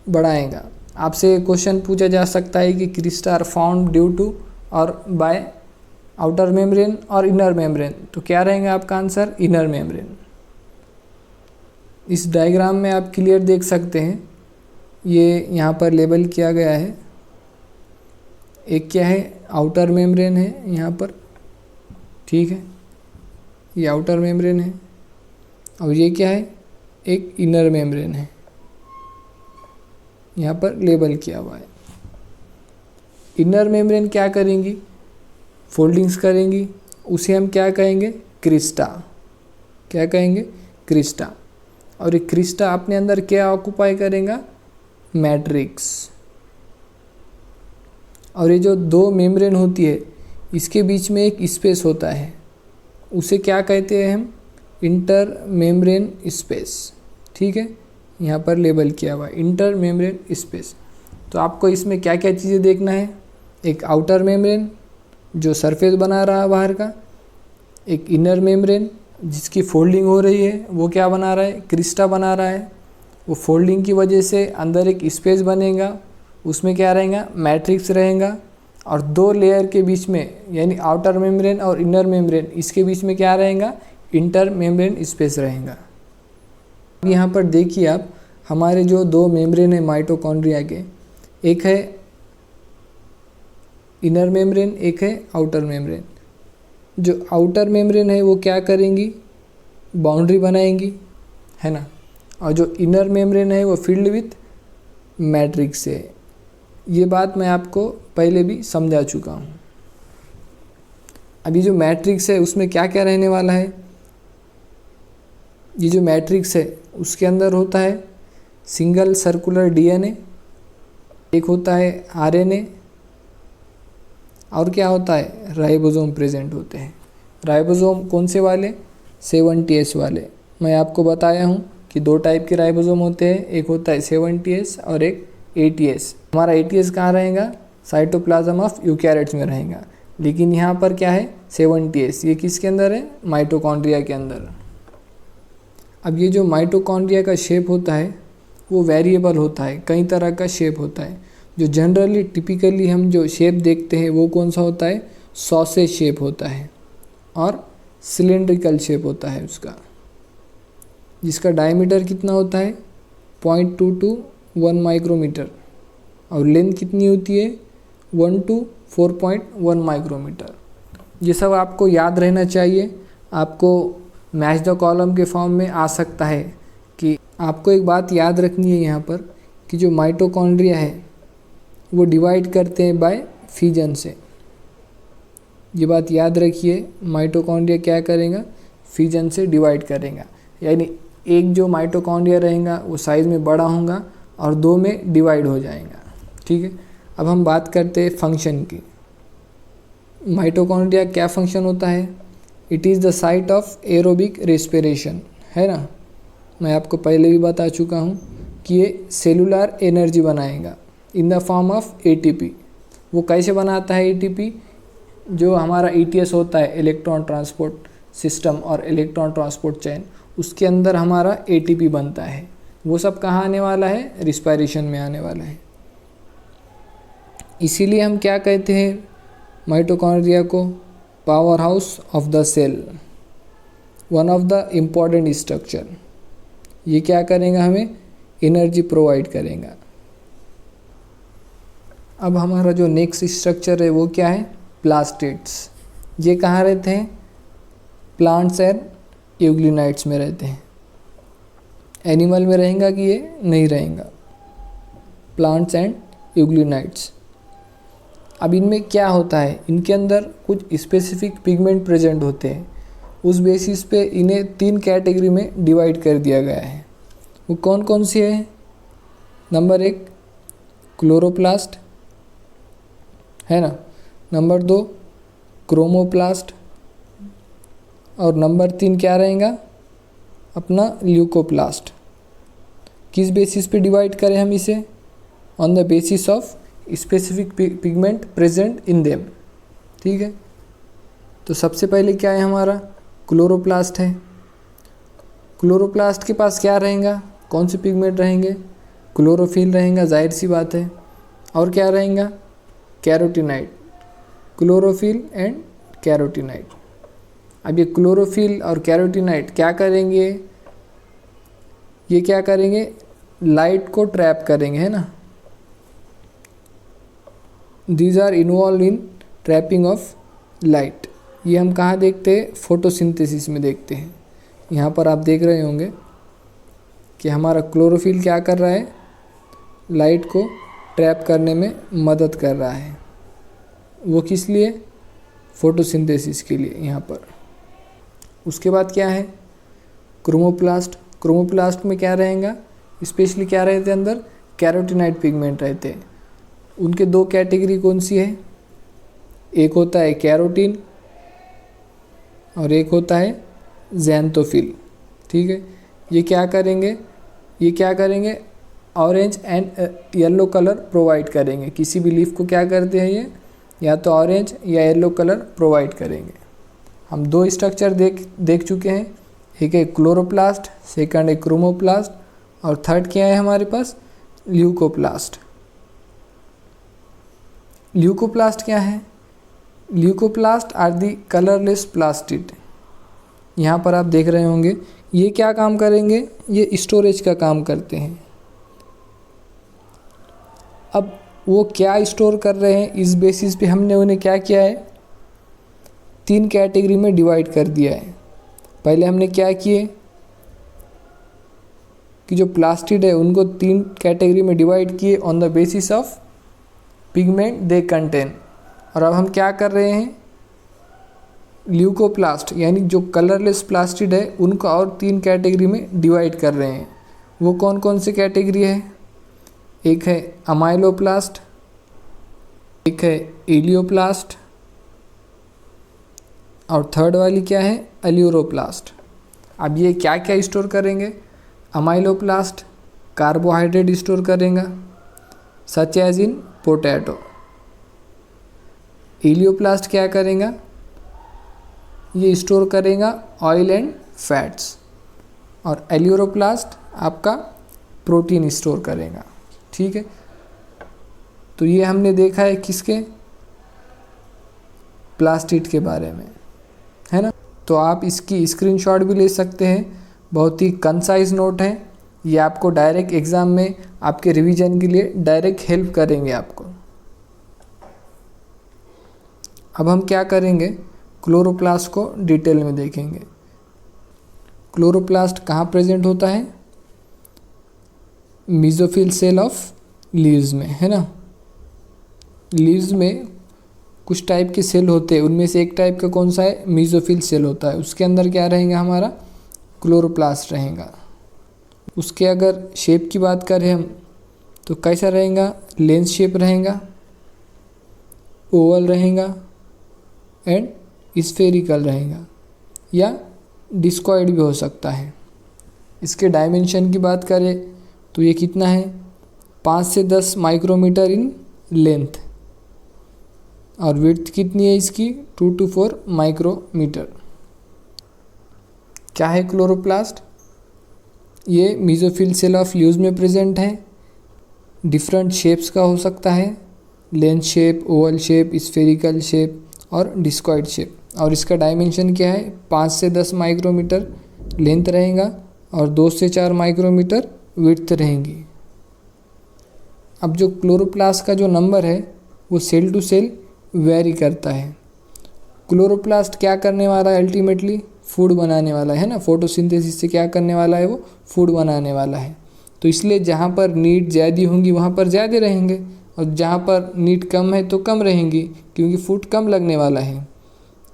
[SPEAKER 1] बढ़ाएगा। आपसे क्वेश्चन पूछा जा सकता है कि cristae are found due to और बाय आउटर मेम्ब्रेन और इनर मेम्ब्रेन, तो क्या रहेगा आपका आंसर, इनर मेम्ब्रेन। इस डायग्राम में आप क्लियर देख सकते हैं, ये यहाँ पर लेबल किया गया है। एक क्या है, आउटर मेम्ब्रेन है यहाँ पर, ठीक है, ये आउटर मेम्ब्रेन है। और ये क्या है, एक इनर मेम्ब्रेन है, यहाँ पर लेबल किया हुआ है। इनर मेम्ब्रेन क्या करेंगी, फोल्डिंग्स करेंगी, उसे हम क्या कहेंगे, क्रिस्टा। क्या कहेंगे, क्रिस्टा। और ये क्रिस्टा अपने अंदर क्या ऑक्युपाई करेगा, मैट्रिक्स। और ये जो 2 मेम्ब्रेन होती है इसके बीच में एक स्पेस होता है, उसे क्या कहते हैं हम, इंटर मेम्ब्रेन स्पेस। ठीक है, यहाँ पर लेबल किया हुआ है इंटर मेम्ब्रेन स्पेस। तो आपको इसमें क्या क्या चीज़ें देखना है, एक आउटर मेम्ब्रेन जो सरफेस बना रहा है बाहर का, एक इनर मेम्ब्रेन जिसकी फोल्डिंग हो रही है, वो क्या बना रहा है, क्रिस्टा बना रहा है। वो फोल्डिंग की वजह से अंदर एक स्पेस बनेगा, उसमें क्या रहेगा, मैट्रिक्स रहेगा। और 2 लेयर के बीच में यानी आउटर मेम्ब्रेन और इनर मेम्ब्रेन, इसके बीच में क्या रहेगा, इंटर मेम्ब्रेन स्पेस रहेगा। यहाँ पर देखिए आप, हमारे जो 2 मेम्ब्रेन है माइटोकॉन्ड्रिया के, एक है इनर मेम्ब्रेन, एक है आउटर मेम्ब्रेन। जो आउटर मेम्ब्रेन है वो क्या करेंगी, बाउंड्री बनाएंगी, है ना। और जो इनर मेम्ब्रेन है वो फिल्ड विथ मैट्रिक्स है। ये बात मैं आपको पहले भी समझा चुका हूँ। अभी जो मैट्रिक्स है उसमें क्या क्या रहने वाला है, ये जो मैट्रिक्स है उसके अंदर होता है सिंगल सर्कुलर डीएनए, एक होता है आरएनए, और क्या होता है, राइबोसोम प्रेजेंट होते हैं। राइबोसोम कौन से वाले, 70S वाले। मैं आपको बताया हूँ कि 2 टाइप के राइबोसोम होते हैं, एक होता है 70S और एक 80S। हमारा 80S कहाँ रहेगा, साइटोप्लाज्म ऑफ यूकैरियोट्स में रहेगा। लेकिन यहाँ पर क्या है, 70S, ये किसके अंदर है, माइटोकॉन्ड्रिया के अंदर। अब ये जो माइटोकॉन्ड्रिया का शेप होता है वो वेरिएबल होता है, कई तरह का शेप होता है। जो जनरली टिपिकली हम जो शेप देखते हैं वो कौन सा होता है, सॉसेज शेप होता है और सिलेंड्रिकल शेप होता है उसका, जिसका डायमीटर कितना होता है, 0.2 to 1 माइक्रोमीटर, और लेंथ कितनी होती है 1 to 4.1 माइक्रोमीटर। ये सब आपको याद रहना चाहिए। आपको मैच द कॉलम के फॉर्म में आ सकता है कि आपको एक बात याद रखनी है यहाँ पर कि जो माइटोकॉन्ड्रिया है वो डिवाइड करते हैं बाय फिजन से। ये बात याद रखिए, माइटोकॉन्ड्रिया क्या करेगा, फिजन से डिवाइड करेगा। यानी एक जो माइटोकॉन्ड्रिया रहेगा वो साइज़ में बड़ा होगा और 2 में डिवाइड हो जाएगा। ठीक है, अब हम बात करते हैं फंक्शन की। माइटोकॉन्ड्रिया क्या फंक्शन होता है? It is the site of aerobic respiration, है ना। मैं आपको पहले भी बता चुका हूँ कि ये सेलुलर एनर्जी बनाएगा in the form of ATP. वो कैसे बनाता है एटीपी? जो हमारा ईटीएस होता है, इलेक्ट्रॉन ट्रांसपोर्ट सिस्टम और इलेक्ट्रॉन ट्रांसपोर्ट चेन, उसके अंदर हमारा एटीपी बनता है। वो सब कहाँ आने वाला है? रिस्पायरेशन में आने वाला है। इसीलिए हम क्या कहते हैं माइटोकॉन्ड्रिया को? Power house of the cell, one of the important structure. ये क्या करेगा? हमें एनर्जी प्रोवाइड करेगा। अब हमारा जो नेक्स्ट स्ट्रक्चर है वो क्या है? प्लास्टिड्स। ये कहाँ रहते हैं? प्लांट्स एंड यूग्लिनाइट्स में रहते हैं। एनिमल में रहेगा कि ये नहीं रहेगा? Plants and यूग्लिनाइट्स। अब इनमें क्या होता है? इनके अंदर कुछ स्पेसिफिक पिगमेंट प्रेजेंट होते हैं। उस बेसिस पे इन्हें 3 कैटेगरी में डिवाइड कर दिया गया है। वो कौन कौन सी है? नंबर 1 क्लोरोप्लास्ट, है ना। नंबर 2 क्रोमोप्लास्ट, और नंबर 3 क्या रहेगा? अपना ल्यूकोप्लास्ट। किस बेसिस पे डिवाइड करें हम इसे? On the basis of specific pigment present in them. ठीक है, तो सबसे पहले क्या है हमारा? क्लोरोप्लास्ट है। क्लोरोप्लास्ट के पास क्या रहेगा? कौन से पिगमेंट रहेंगे? क्लोरोफिल रहेगा, जाहिर सी बात है। और क्या रहेगा? कैरोटीनाइड। Chlorophyll and carotenoid. अब ये क्लोरोफिल और कैरोटीनाइड क्या करेंगे? ये क्या करेंगे? लाइट को ट्रैप करेंगे, है ना। These are involve in trapping of light. ये हम कहाँ देखते हैं? फोटोसिंथेसिस में देखते हैं। यहाँ पर आप देख रहे होंगे कि हमारा क्लोरोफिल क्या कर रहा है? लाइट को ट्रैप करने में मदद कर रहा है। वो किस लिए? फोटोसिंथेसिस के लिए यहाँ पर। उसके बाद क्या है? क्रोमोप्लास्ट। क्रोमोप्लास्ट में क्या रहेगा? स्पेशली क्या रहते हैं अंदर? कैरोटीनाइड पिगमेंट रहते हैं। उनके 2 कैटेगरी कौन सी है? एक होता है कैरोटीन और एक होता है ज़ैंथोफिल। ठीक है, ये क्या करेंगे? Orange and yellow colour provide करेंगे। किसी भी लीफ को क्या करते हैं ये? या तो ऑरेंज या येलो कलर प्रोवाइड करेंगे। हम 2 स्ट्रक्चर देख चुके हैं। एक है क्लोरोप्लास्ट, सेकंड है क्रोमोप्लास्ट, और थर्ड क्या है हमारे पास? ल्यूकोप्लास्ट। ल्यूकोप्लास्ट क्या है? Leucoplast are the colourless plastid. यहाँ पर आप देख रहे होंगे ये क्या काम करेंगे? ये स्टोरेज का काम करते हैं। अब वो क्या स्टोर कर रहे हैं? इस बेसिस पे हमने उन्हें क्या किया है? 3 कैटेगरी में डिवाइड कर दिया है। पहले हमने क्या किए कि जो प्लास्टिड है उनको 3 कैटेगरी में डिवाइड किए on the basis of pigment they contain. और अब हम क्या कर रहे हैं? ल्यूकोप्लास्ट यानी जो कलरलेस प्लास्टिड है उनको और 3 कैटेगरी में डिवाइड कर रहे हैं। वो कौन कौन से कैटेगरी है? एक है अमाइलोप्लास्ट, एक है एलियोप्लास्ट, और थर्ड वाली क्या है? एल्यूरोप्लास्ट। अब ये क्या क्या स्टोर करेंगे? अमाइलोप्लास्ट कार्बोहाइड्रेट स्टोर करेगा such as in potato. Elaioplast क्या करेगा? ये स्टोर करेगा ऑयल एंड फैट्स। और एल्यूरोप्लास्ट आपका प्रोटीन स्टोर करेगा। ठीक है, तो ये हमने देखा है किसके? प्लास्टिड के बारे में, है ना। तो आप इसकी स्क्रीनशॉट भी ले सकते हैं। बहुत ही कंसाइज नोट है, ये आपको डायरेक्ट एग्ज़ाम में आपके रिवीजन के लिए डायरेक्ट हेल्प करेंगे आपको। अब हम क्या करेंगे, क्लोरोप्लास्ट को डिटेल में देखेंगे। क्लोरोप्लास्ट कहाँ प्रेजेंट होता है? मेसोफिल सेल ऑफ लीव्स में, है ना। लीव्स में कुछ टाइप के सेल होते हैं, उनमें से एक टाइप का कौन सा है? मेसोफिल सेल होता है। उसके अंदर क्या रहेगा? हमारा क्लोरोप्लास्ट रहेगा। उसके अगर शेप की बात करें हम तो कैसा रहेगा? लेंस शेप रहेगा, ओवल रहेगा एंड स्फेरिकल रहेगा, या डिस्कॉइड भी हो सकता है। इसके डायमेंशन की बात करें तो ये कितना है? 5 से 10 माइक्रोमीटर इन लेंथ, और विड्थ कितनी है इसकी? 2 to 4 माइक्रोमीटर। क्या है क्लोरोप्लास्ट? ये मेसोफिल सेल ऑफ लीव्स में प्रेजेंट है। डिफरेंट शेप्स का हो सकता है, lens shape, Oval shape, spherical shape और डिस्कॉइड शेप। और इसका डायमेंशन क्या है? 5 से 10 माइक्रोमीटर लेंथ रहेगा और 2 से 4 माइक्रोमीटर विड्थ रहेंगी। अब जो क्लोरोप्लास्ट का जो नंबर है वो सेल टू सेल वेरी करता है। क्लोरोप्लास्ट क्या करने वाला है? अल्टीमेटली फूड बनाने वाला है ना। फोटोसिंथेसिस से क्या करने वाला है? वो फूड बनाने वाला है। तो इसलिए जहाँ पर नीड ज़्यादा होंगी वहाँ पर ज़्यादा रहेंगे, और जहाँ पर नीड कम है तो कम रहेंगी, क्योंकि फूड कम लगने वाला है।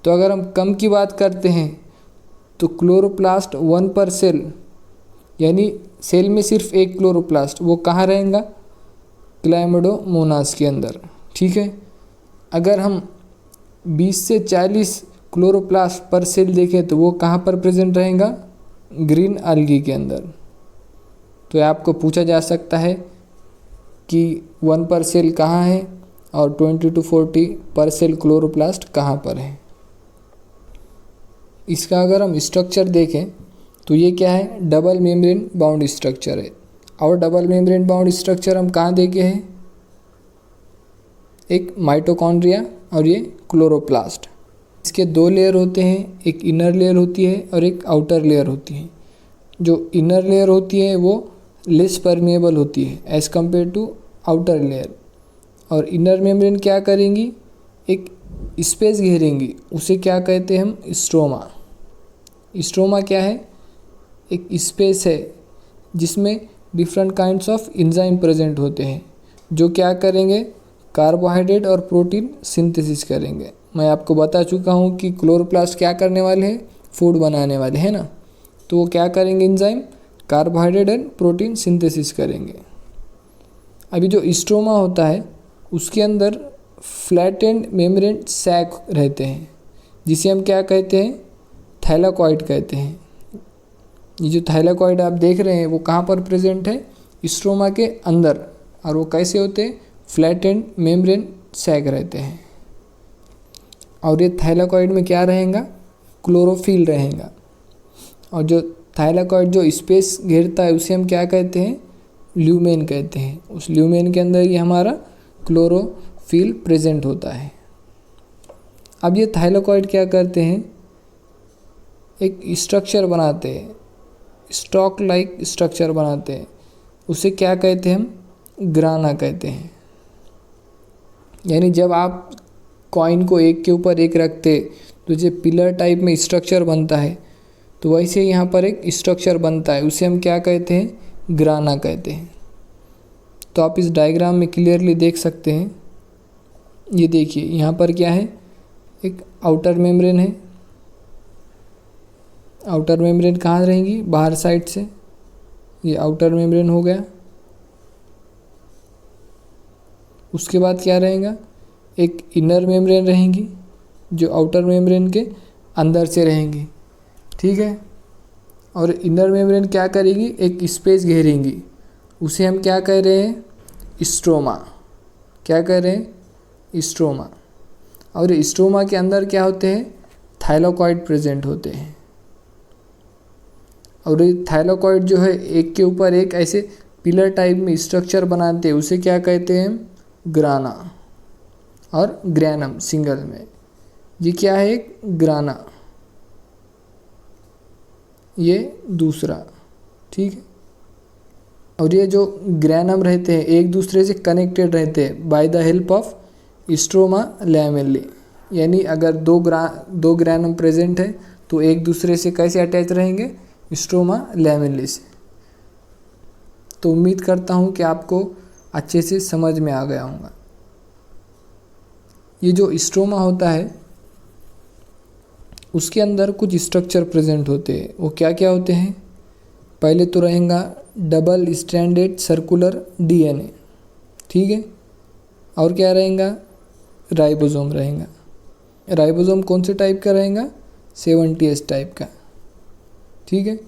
[SPEAKER 1] तो अगर हम कम की बात करते हैं तो क्लोरोप्लास्ट 1 पर सेल, यानी सेल में सिर्फ एक क्लोरोप्लास्ट, वो कहाँ रहेगा? क्लाइमेडोमोनास के अंदर, ठीक है। अगर हम 20 से 40 क्लोरोप्लास्ट पर सेल देखें तो वो कहाँ पर प्रेजेंट रहेगा? ग्रीन algae के अंदर। तो आपको पूछा जा सकता है कि 1 पर सेल कहाँ है और 20 to 40 पर सेल क्लोरोप्लास्ट कहाँ पर है। इसका अगर हम स्ट्रक्चर देखें तो ये क्या है? डबल मेम्ब्रेन बाउंड स्ट्रक्चर है। और डबल मेम्ब्रेन बाउंड स्ट्रक्चर हम कहाँ देखे हैं? एक माइटोकॉन्ड्रिया और ये क्लोरोप्लास्ट। इसके 2 लेयर होते हैं, एक इनर लेयर होती है और एक आउटर लेयर होती है। जो इनर लेयर होती है वो लेस परमेएबल होती है as compare to outer layer. और इनर मेम्ब्रेन क्या करेंगी? एक स्पेस घेरेंगी, उसे क्या कहते हैं हम? स्ट्रोमा। स्ट्रोमा क्या है? एक स्पेस है जिसमें different kinds of enzyme present होते हैं, जो क्या करेंगे? कार्बोहाइड्रेट और प्रोटीन सिंथेसिस करेंगे। मैं आपको बता चुका हूँ कि क्लोरोप्लास्ट क्या करने वाले हैं? फूड बनाने वाले हैं ना। तो वो क्या करेंगे? Enzyme carbohydrate and protein synthesis करेंगे। अभी जो स्ट्रोमा होता है उसके अंदर फ्लैटेंड मेम्ब्रेन सैक रहते हैं, जिसे हम क्या कहते हैं? थैलाकॉइड कहते हैं। ये जो थैलाकॉइड आप देख रहे हैं वो कहाँ पर प्रेजेंट है? स्ट्रोमा के अंदर। और वो कैसे होते हैं? फ्लैटेंड मेम्ब्रेन सैक रहते हैं। और ये थैलाकॉइड में क्या रहेगा? क्लोरोफिल रहेगा। और जो थैलाकॉइड जो स्पेस घेरता है उसे हम क्या कहते हैं? ल्यूमेन कहते हैं। उस ल्यूमेन के अंदर ये हमारा क्लोरोफिल प्रेजेंट होता है। अब ये थैलाकॉइड क्या करते हैं? एक स्ट्रक्चर बनाते हैं, स्टॉक लाइक स्ट्रक्चर बनाते हैं। उसे क्या कहते हैं हम? ग्राना कहते हैं। यानी जब आप कॉइन को एक के ऊपर एक रखते तो जो पिलर टाइप में स्ट्रक्चर बनता है, तो वैसे यहाँ पर एक स्ट्रक्चर बनता है, उसे हम क्या कहते हैं? ग्राना कहते हैं। तो आप इस डायग्राम में क्लियरली देख सकते हैं। ये देखिए यहाँ पर क्या है? एक आउटर मेम्ब्रेन है। आउटर मेम्ब्रेन कहाँ रहेंगी? बाहर साइड से। ये आउटर मेम्ब्रेन हो गया। उसके बाद क्या रहेगा? एक इनर मेम्ब्रेन रहेंगी जो आउटर मेम्ब्रेन के अंदर से रहेंगी, ठीक है। और इनर मेम्ब्रेन क्या करेगी? एक स्पेस घेरेंगी, उसे हम क्या कह रहे हैं? स्ट्रोमा। क्या कह रहे हैं? स्ट्रोमा। और स्ट्रोमा के अंदर क्या होते हैं? थाइलाकॉइड प्रेजेंट होते हैं। और ये थाइलाकॉइड जो है एक के ऊपर एक ऐसे पिलर टाइप में स्ट्रक्चर बनाते हैं, उसे क्या कहते हैं? ग्राना और ग्रैनम सिंगल में। ये क्या है? एक ग्राना, ये दूसरा, ठीक है। और ये जो ग्रैनम रहते हैं एक दूसरे से कनेक्टेड रहते हैं by the help of stroma lamellae. यानी अगर दो ग्रैनम प्रेजेंट है तो एक दूसरे से कैसे अटैच रहेंगे, स्ट्रोमा लैमेल्ली से। तो उम्मीद करता हूँ कि आपको अच्छे से समझ में आ गया होगा। ये जो स्ट्रोमा होता है उसके अंदर कुछ स्ट्रक्चर प्रेजेंट होते हैं। वो क्या क्या होते हैं? पहले तो रहेगा डबल स्ट्रैंडेड सर्कुलर डीएनए, ठीक है। और क्या रहेगा? राइबोसोम रहेगा। राइबोसोम कौन से टाइप का रहेगा? 70S टाइप का, ठीक है।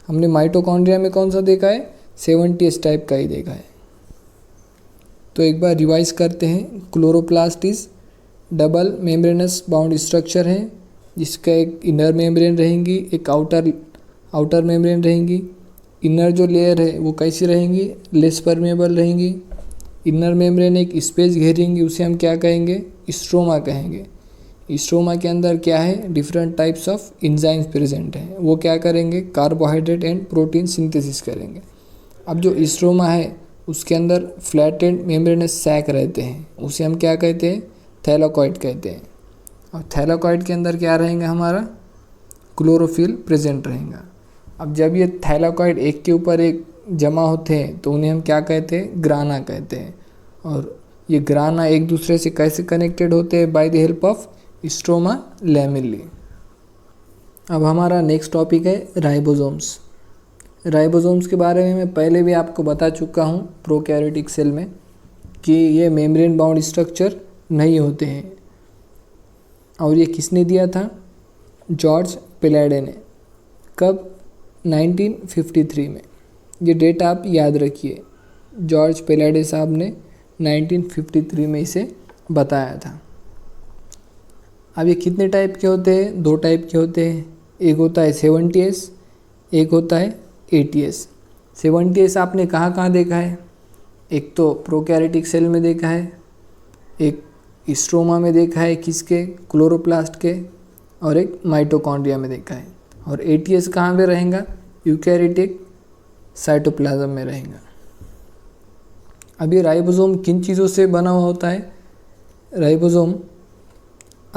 [SPEAKER 1] हमने माइटोकॉन्ड्रिया में कौन सा देखा है? 70S टाइप का ही देखा है। तो एक बार रिवाइज करते हैं। Chloroplast is double membranous bound structure है जिसका एक इनर मेम्ब्रेन रहेंगी, एक आउटर मेम्ब्रेन रहेंगी। इनर जो लेयर है वो कैसी रहेंगी? लेस परमेबल रहेंगी। इनर मेम्ब्रेन एक स्पेस घेरेंगी, उसे हम क्या कहेंगे? स्ट्रोमा कहेंगे। स्ट्रोमा के अंदर क्या है? Different types of enzymes present हैं। वो क्या करेंगे? कार्बोहाइड्रेट एंड प्रोटीन सिंथेसिस करेंगे। अब जो स्ट्रोमा है उसके अंदर फ्लैटेंड मेम्ब्रेनस सैक रहते हैं, उसे हम क्या कहते हैं? थैलाकॉइड कहते हैं। और थैलाकॉइड के अंदर क्या रहेंगे? हमारा क्लोरोफिल प्रेजेंट रहेगा। अब जब ये थैलाकॉइड एक के ऊपर एक जमा होते हैं तो उन्हें हम क्या कहते हैं? ग्राना कहते हैं। और ये ग्राना एक दूसरे से कैसे कनेक्टेड होते हैं? By the help of stroma lamellae. अब हमारा नेक्स्ट टॉपिक है राइबोसोम्स। राइबोसोम्स के बारे में मैं पहले भी आपको बता चुका हूँ प्रोकैरियोटिक सेल में कि ये मेम्ब्रेन बाउंड स्ट्रक्चर नहीं होते हैं। और ये किसने दिया था? जॉर्ज पिलाडे ने। कब? 1953 में। ये डेट आप याद रखिए, जॉर्ज पिलाडे साहब ने 1953 में इसे बताया था। अब ये कितने टाइप के होते हैं? 2 टाइप के होते हैं। एक होता है 70S, एक होता है 80S। 70S आपने कहाँ कहाँ देखा है? एक तो प्रोकैरियोटिक सेल में देखा है, एक स्ट्रोमा में देखा है, किसके? क्लोरोप्लास्ट के, और एक माइटोकॉन्ड्रिया में देखा है। और 80S कहाँ पे रहेगा? यूकैरियोटिक साइटोप्लाज्म में रहेगा। अब ये राइबोसोम किन चीज़ों से बना हुआ होता है? राइबोसोम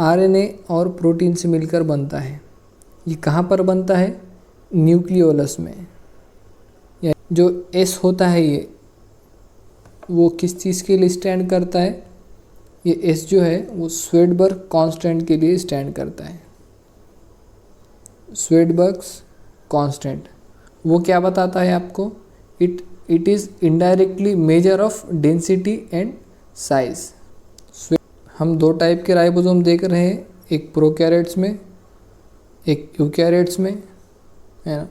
[SPEAKER 1] RNA और प्रोटीन से मिलकर बनता है। ये कहाँ पर बनता है? न्यूक्लियोलस में। जो S होता है ये वो किस चीज़ के लिए स्टैंड करता है? ये S जो है वो स्वेडबर्ग कांस्टेंट के लिए स्टैंड करता है। स्वेडबर्ग्स कांस्टेंट वो क्या बताता है आपको? It is indirectly measure of density and size. हम 2 टाइप के राइबोसोम देख रहे हैं, एक प्रोकैरियोट्स में, एक यूकैरियोट्स में, है ना।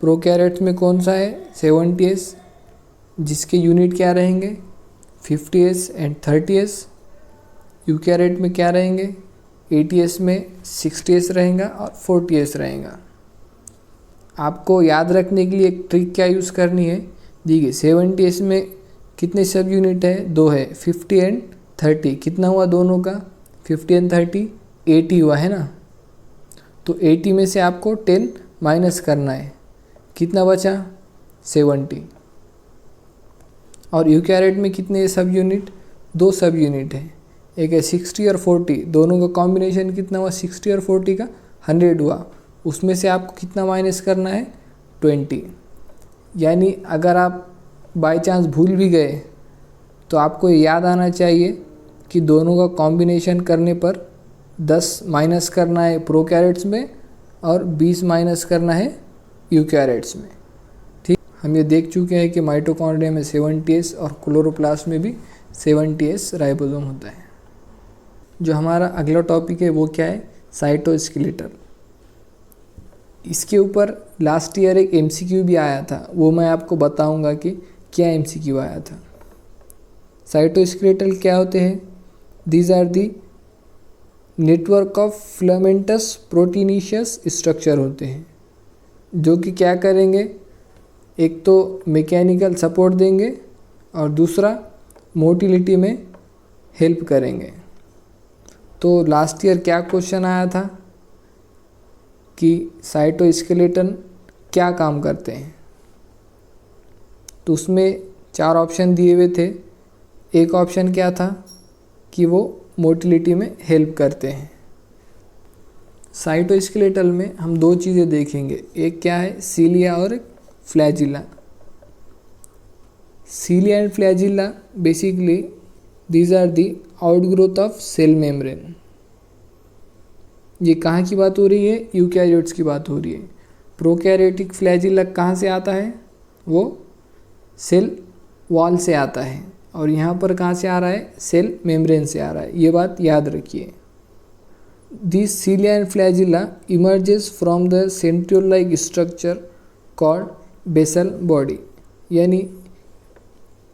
[SPEAKER 1] प्रोकैरियोट्स में कौन सा है? 70S, जिसके यूनिट क्या रहेंगे? 50S and 30S। यूकैरियोट में क्या रहेंगे? 80S में 60S रहेगा और 40S रहेगा। आपको याद रखने के लिए एक ट्रिक क्या यूज़ करनी है? देखिए 70S में कितने सब यूनिट है? 2 है, 50 एंड 30। कितना हुआ दोनों का? 50 एंड 30 80 हुआ है ना। तो 80 में से आपको 10 माइनस करना है, कितना बचा? 70। और यूकैरियोट में कितने सब यूनिट? 2 सब यूनिट है, एक है 60 और 40, दोनों का कॉम्बिनेशन कितना हुआ? 60 और 40 का 100 हुआ। उसमें से आपको कितना माइनस करना है? 20। यानी अगर आप बाय चांस भूल भी गए तो आपको याद आना चाहिए कि दोनों का कॉम्बिनेशन करने पर 10 माइनस करना है प्रोकैरियोट्स में और 20 माइनस करना है यूकैरियोट्स में। ठीक, हम ये देख चुके हैं कि माइटोकॉन्ड्रिया में 70S और क्लोरोप्लास्ट में भी 70S राइबोसोम होता है। जो हमारा अगला टॉपिक है वो क्या है? साइटोस्केलेटन। इसके ऊपर लास्ट ईयर एक MCQ भी आया था, वो मैं आपको बताऊंगा कि क्या MCQ आया था। साइटोस्केलेटल क्या होते हैं? These are the network of filamentous proteinaceous structure होते हैं, जो कि क्या करेंगे? एक तो मैकेनिकल सपोर्ट देंगे और दूसरा मोटिलिटी में हेल्प करेंगे। तो लास्ट ईयर क्या क्वेश्चन आया था कि साइटोस्केलेटन क्या काम करते हैं? तो उसमें 4 ऑप्शन दिए हुए थे। एक ऑप्शन क्या था कि वो मोटिलिटी में हेल्प करते हैं। साइटोस्केलेटल में हम 2 चीज़ें देखेंगे, एक क्या है सीलिया और एक flagella. Cilia and flagella basically these are the outgrowth of cell membrane. ये कहाँ की बात हो रही है? यूकैरियोट्स की बात हो रही है। प्रोकैरियोटिक फ्लैजिला कहाँ से आता है? वो सेल वॉल से आता है, और यहाँ पर कहाँ से आ रहा है? सेल मेम्ब्रेन से आ रहा है। ये बात याद रखिए। This cilia and flagella emerges from the centriole like structure called basal body, यानी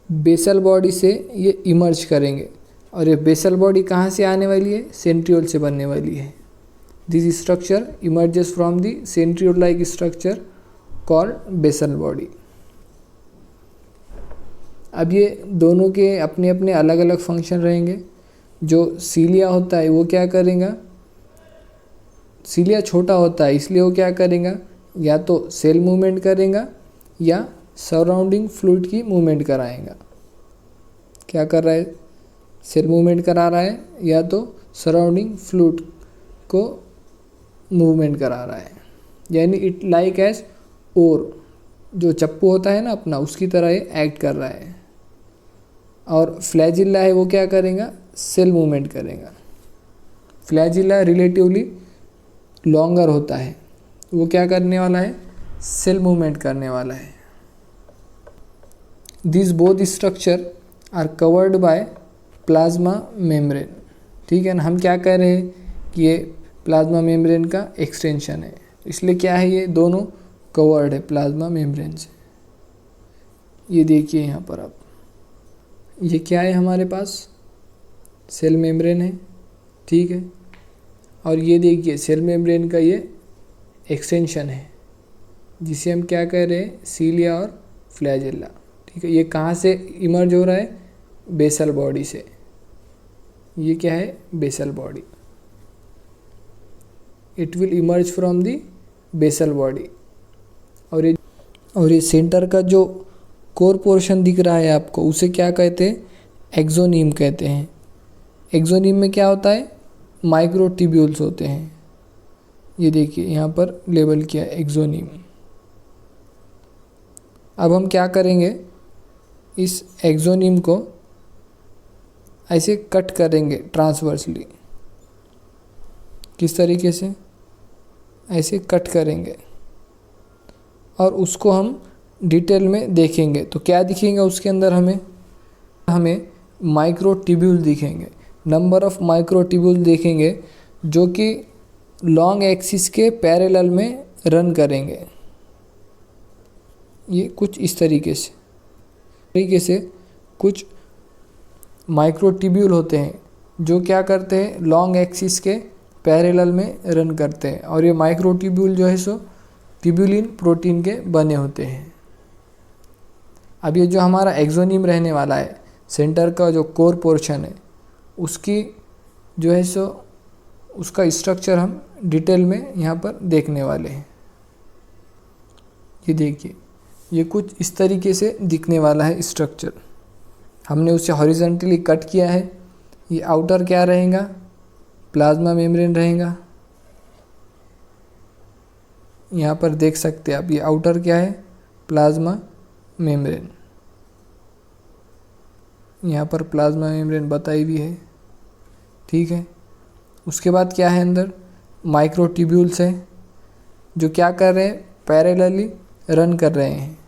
[SPEAKER 1] बेसल बॉडी से ये इमर्ज करेंगे। और ये बेसल बॉडी कहाँ से आने वाली है? सेंट्रियोल से बनने वाली है। This structure emerges from the centriole like structure called basal body. अब ये दोनों के अपने अपने अलग अलग फंक्शन रहेंगे। जो सीलिया होता है वो क्या करेगा? सीलिया छोटा होता है इसलिए वो क्या करेगा? या तो सेल मूवमेंट करेगा या सराउंडिंग फ्लूइड की मूवमेंट कराएगा। क्या कर रहा है? सेल मूवमेंट करा रहा है या तो सराउंडिंग फ्लूइड को मूवमेंट करा रहा है। यानी इट लाइक एज ओर, जो चप्पू होता है ना अपना, उसकी तरह ये एक्ट कर रहा है। और फ्लैजिला है वो क्या करेगा? सेल मूवमेंट करेगा। फ्लैजिला रिलेटिवली लॉन्गर होता है, वो क्या करने वाला है? सेल मूवमेंट करने वाला है। This both structure are covered by plasma membrane. ठीक है ना, हम क्या कह रहे हैं कि ये प्लाज्मा मेम्ब्रेन का एक्सटेंशन है, इसलिए क्या है ये दोनों कवर्ड है प्लाज्मा मेम्ब्रेन से। ये देखिए यहाँ पर आप, ये क्या है हमारे पास? सेल मेम्ब्रेन है, ठीक है। और ये देखिए सेल मेम्ब्रेन का ये एक्सटेंशन है, जिसे हम क्या कह रहे हैं? सीलिया और फ्लैजिला। ठीक है, ये कहाँ से इमर्ज हो रहा है? बेसल बॉडी से। ये क्या है? Basal body. It will emerge from the basal body. और ये सेंटर का जो कोर पोर्शन दिख रहा है आपको, उसे क्या कहते हैं? एक्सोनीम कहते हैं। एक्सोनीम में क्या होता है? माइक्रोट्यूब्यूल्स होते हैं। ये देखिए यहाँ पर लेबल किया है एक्सोनीम। अब हम क्या करेंगे? इस एक्सोनीम को ऐसे कट करेंगे ट्रांसवर्सली। किस तरीके से? ऐसे कट करेंगे और उसको हम डिटेल में देखेंगे तो क्या दिखेंगे उसके अंदर? हमें माइक्रोट्यूब्यूल दिखेंगे। नंबर ऑफ माइक्रोट्यूब्यूल देखेंगे जो कि लॉन्ग एक्सिस के पैरेलल में रन करेंगे। ये कुछ इस तरीके से कुछ माइक्रोट्यूब्यूल होते हैं जो क्या करते हैं? लॉन्ग एक्सिस के पैरेलल में रन करते हैं। और ये माइक्रोट्यूब्यूल जो है सो ट्यूब्यूलिन प्रोटीन के बने होते हैं। अब ये जो हमारा एक्सोनीम रहने वाला है, सेंटर का जो कोर पोर्शन है, उसकी जो है सो उसका स्ट्रक्चर हम डिटेल में यहाँ पर देखने वाले हैं। ये देखिए, ये कुछ इस तरीके से दिखने वाला है स्ट्रक्चर। हमने उसे हॉरिजॉन्टली कट किया है। ये आउटर क्या रहेगा? प्लाज्मा मेम्ब्रेन रहेगा। यहाँ पर देख सकते हैं आप, ये आउटर क्या है? Plasma membrane. यहाँ पर प्लाज्मा मेम्ब्रेन बताई भी है, ठीक है। उसके बाद क्या है? अंदर माइक्रोट्यूब्यूल्स हैं जो क्या कर रहे हैं? पैरेलली रन कर रहे हैं।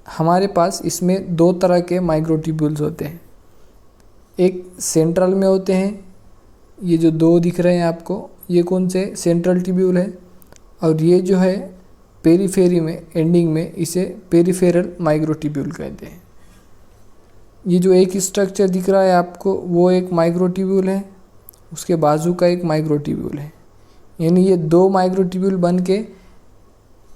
[SPEAKER 1] हमारे पास इसमें 2 तरह के माइक्रोट्यूब्यूल्स होते हैं। एक सेंट्रल में होते हैं, ये जो 2 दिख रहे हैं आपको, ये कौन से? सेंट्रल ट्यूब्यूल है। और ये जो है पेरीफेरी में, एंडिंग में, इसे पेरीफेरल माइक्रोट्यूब्यूल कहते हैं। ये जो एक स्ट्रक्चर दिख रहा है आपको, वो एक माइक्रोट्यूब्यूल है, उसके बाजू का एक माइक्रोट्यूब्यूल है। यानी ये 2 माइक्रोट्यूब्यूल बन के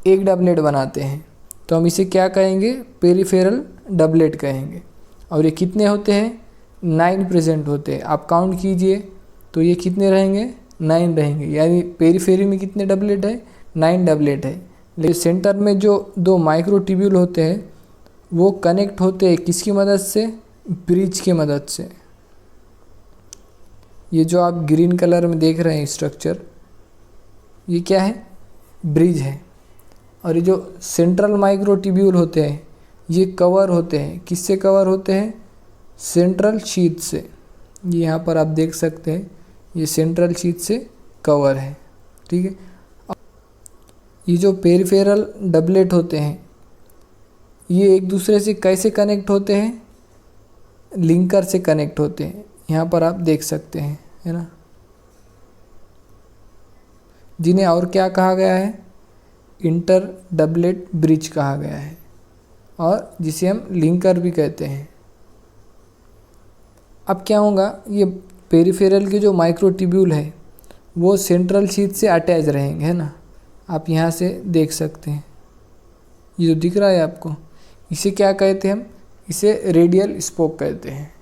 [SPEAKER 1] एक डबलेट बनाते हैं, तो हम इसे क्या कहेंगे? पेरीफेरल डबलेट कहेंगे। और ये कितने होते हैं? 9 प्रेजेंट होते हैं। आप काउंट कीजिए तो ये कितने रहेंगे? 9 रहेंगे। यानी पेरीफेरी में कितने डबलेट है? 9 डबलेट है। लेकिन सेंटर में जो दो माइक्रोट्यूब्यूल होते हैं वो कनेक्ट होते हैं किसकी मदद से, ब्रिज की मदद से। ये जो आप ग्रीन कलर में देख रहे हैं स्ट्रक्चर, ये क्या है, ब्रिज है। और ये जो सेंट्रल माइक्रोट्यूब्यूल होते हैं ये कवर होते हैं, किससे कवर होते हैं, सेंट्रल शीथ से। ये यहाँ पर आप देख सकते हैं ये सेंट्रल शीथ से कवर है, ठीक है। ये जो पेरिफेरल डबलेट होते हैं ये एक दूसरे से कैसे कनेक्ट होते हैं, लिंकर से कनेक्ट होते हैं, यहाँ पर आप देख सकते हैं, है ना। जिन्हें और क्या कहा गया है, इंटर डबलेट ब्रिज कहा गया है, और जिसे हम लिंकर भी कहते हैं। अब क्या होगा, ये पेरिफेरल के जो माइक्रोट्यूब्यूल है वो सेंट्रल शीथ से अटैच रहेंगे, है ना। आप यहाँ से देख सकते हैं, ये जो दिख रहा है आपको, इसे क्या कहते हैं हम, इसे रेडियल स्पोक कहते हैं,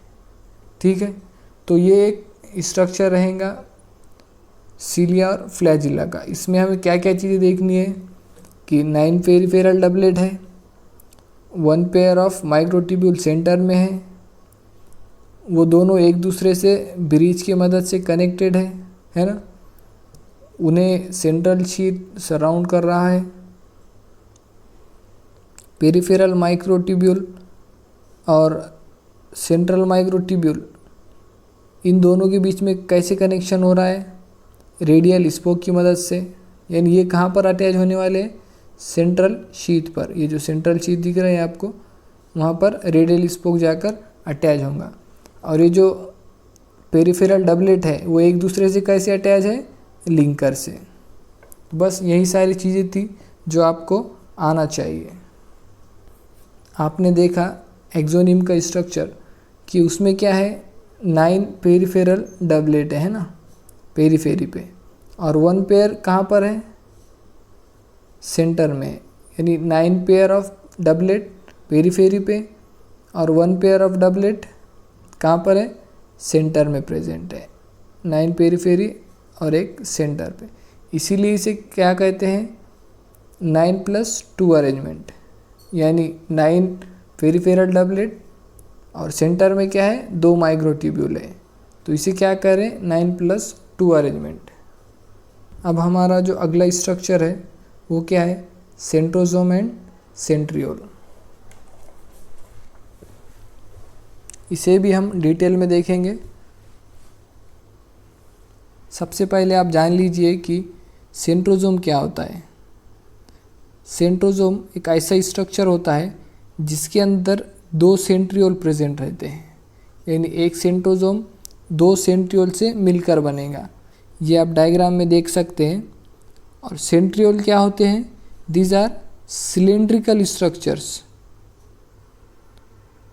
[SPEAKER 1] ठीक है। तो ये एक स्ट्रक्चर रहेगा सीलिया और फ्लैजिला का। इसमें हमें क्या क्या चीज़ें देखनी है कि 9 पेरिफेरल डबलेट है, 1 पेयर ऑफ माइक्रोट्यूब्यूल सेंटर में है, वो दोनों एक दूसरे से ब्रिज की मदद से कनेक्टेड है ना। उन्हें सेंट्रल शीथ सराउंड कर रहा है। पेरिफेरल माइक्रोट्यूब्यूल और सेंट्रल माइक्रोट्यूब्यूल, इन दोनों के बीच में कैसे कनेक्शन हो रहा है, रेडियल स्पोक की मदद से। यानी ये कहाँ पर अटैच होने वाले हैं, सेंट्रल शीथ पर। ये जो सेंट्रल शीथ दिख रहे हैं आपको, वहाँ पर रेडियल स्पोक जाकर अटैच होगा। और ये जो पेरिफेरल डबलेट है वो एक दूसरे से कैसे अटैच है, लिंकर से। बस यही सारी चीज़ें थी जो आपको आना चाहिए। आपने देखा एक्सोनिम का स्ट्रक्चर कि उसमें क्या है, 9 पेरिफेरल डबलेट है ना, पेरीफेरी पे, और 1 पेयर कहाँ पर है, सेंटर में। यानी 9 पेयर ऑफ डबलेट पेरीफेरी पे और 1 पेयर ऑफ डबलेट कहाँ पर है, सेंटर में प्रेजेंट है। 9 पेरीफेरी और एक सेंटर पे, इसीलिए इसे क्या कहते हैं, 9+2 अरेंजमेंट। यानी 9 पेरीफेरल डबलेट और सेंटर में क्या है, 2 माइक्रोट्यूब्यूल है, तो इसे क्या करें, 9+2 अरेंजमेंट। अब हमारा जो अगला स्ट्रक्चर है वो क्या है, सेंट्रोसोम एंड सेंट्रियोल। इसे भी हम डिटेल में देखेंगे। सबसे पहले आप जान लीजिए कि सेंट्रोसोम क्या होता है। सेंट्रोसोम एक ऐसा स्ट्रक्चर होता है जिसके अंदर 2 सेंट्रियोल प्रेजेंट रहते हैं। यानी एक सेंट्रोसोम 2 सेंट्रियोल से मिलकर बनेगा। ये आप डायग्राम में देख सकते हैं। और सेंट्रियोल क्या होते हैं, these are cylindrical structures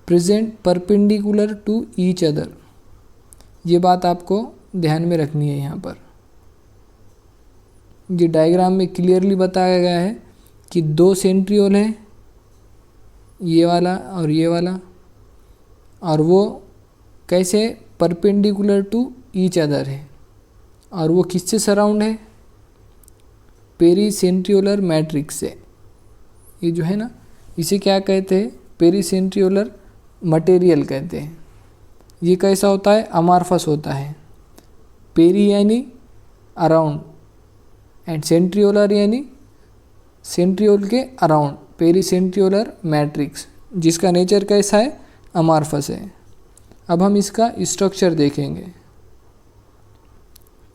[SPEAKER 1] present perpendicular to each other. ये बात आपको ध्यान में रखनी है। यहाँ पर ये डायग्राम में क्लियरली बताया गया है कि 2 सेंट्रियोल है, ये वाला और ये वाला, और वो कैसे परपेंडिकुलर टू ईच अदर है। और वो किससे सराउंड है, पेरीसेंट्रियोलर मैट्रिक्स से। ये जो है ना, इसे क्या कहते हैं, पेरीसेंट्रियोलर मटेरियल कहते हैं। ये कैसा होता है, अमार्फस होता है। पेरी यानी अराउंड एंड सेंट्रियोलर यानी सेंट्रियोल के अराउंड, पेरीसेंट्रियोलर मैट्रिक्स, जिसका नेचर कैसा है, अमार्फस है। अब हम इसका स्ट्रक्चर देखेंगे।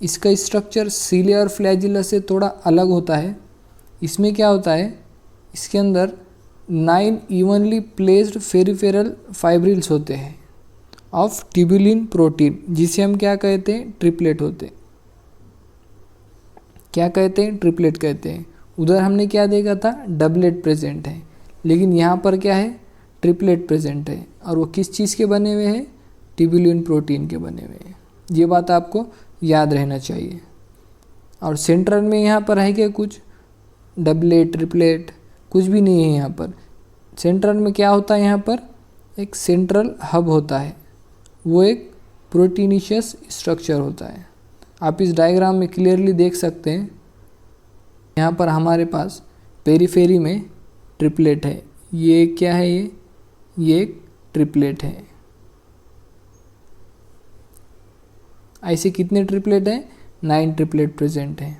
[SPEAKER 1] इसका स्ट्रक्चर सीलिया और फ्लैजिला से थोड़ा अलग होता है। इसमें क्या होता है, इसके अंदर 9 इवनली प्लेस्ड पेरिफेरल फाइब्रिल्स होते हैं ऑफ ट्यूबुलिन प्रोटीन, जिसे हम क्या कहते हैं, ट्रिपलेट होते हैं। क्या कहते हैं, ट्रिपलेट कहते हैं। उधर हमने क्या देखा था, डबलेट प्रेजेंट है, लेकिन यहाँ पर क्या है, ट्रिपलेट प्रेजेंट है। और वो किस चीज़ के बने हुए हैं, ट्यूबुलिन प्रोटीन के बने हुए हैं। ये बात आपको याद रहना चाहिए। और सेंट्रल में यहाँ पर है क्या, कुछ डबलेट ट्रिपलेट कुछ भी नहीं है यहाँ पर। सेंट्रल में क्या होता है, यहाँ पर एक सेंट्रल हब होता है, वो एक प्रोटीनिशियस स्ट्रक्चर होता है। आप इस डायग्राम में क्लियरली देख सकते हैं। यहाँ पर हमारे पास पेरीफेरी में ट्रिपलेट है। ये क्या है? ये एक ट्रिपलेट है। ऐसे कितने ट्रिपलेट हैं? 9 ट्रिपलेट प्रेजेंट हैं।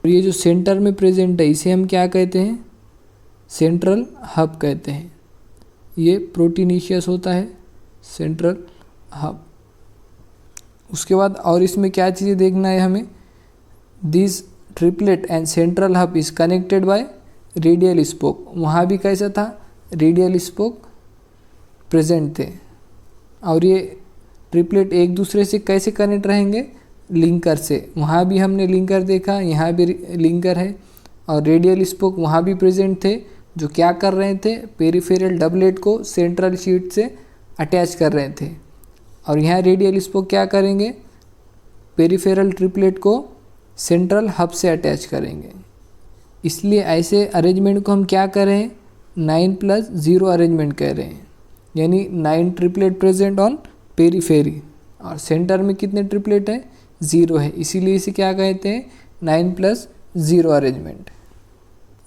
[SPEAKER 1] और ये जो सेंटर में प्रेजेंट है इसे हम क्या कहते हैं? सेंट्रल हब कहते हैं। ये प्रोटीनीशियस होता है, सेंट्रल हब। उसके बाद और इसमें क्या चीज़ें देखना है हमें? This triplet and central hub is connected by radial spoke. वहाँ भी कैसा था? रेडियल स्पोक प्रेजेंट थे। और ये ट्रिपलेट एक दूसरे से कैसे कनेक्ट रहेंगे? लिंकर से। वहाँ भी हमने लिंकर देखा, यहाँ भी लिंकर है। और रेडियल स्पोक वहाँ भी प्रेजेंट थे, जो क्या कर रहे थे? पेरिफेरल डबलेट को सेंट्रल शीट से अटैच कर रहे थे। और यहाँ रेडियल स्पोक क्या करेंगे? पेरिफेरल ट्रिपलेट को सेंट्रल हब से अटैच करेंगे। इसलिए ऐसे अरेंजमेंट को हम क्या कर रहे हैं? 9+0 अरेंजमेंट कह रहे हैं। यानी 9 ट्रिपलेट प्रेजेंट ऑन पेरीफेरी। और सेंटर में कितने ट्रिपलेट है? 0 है। इसीलिए इसे क्या कहते हैं? 9+0 अरेंजमेंट।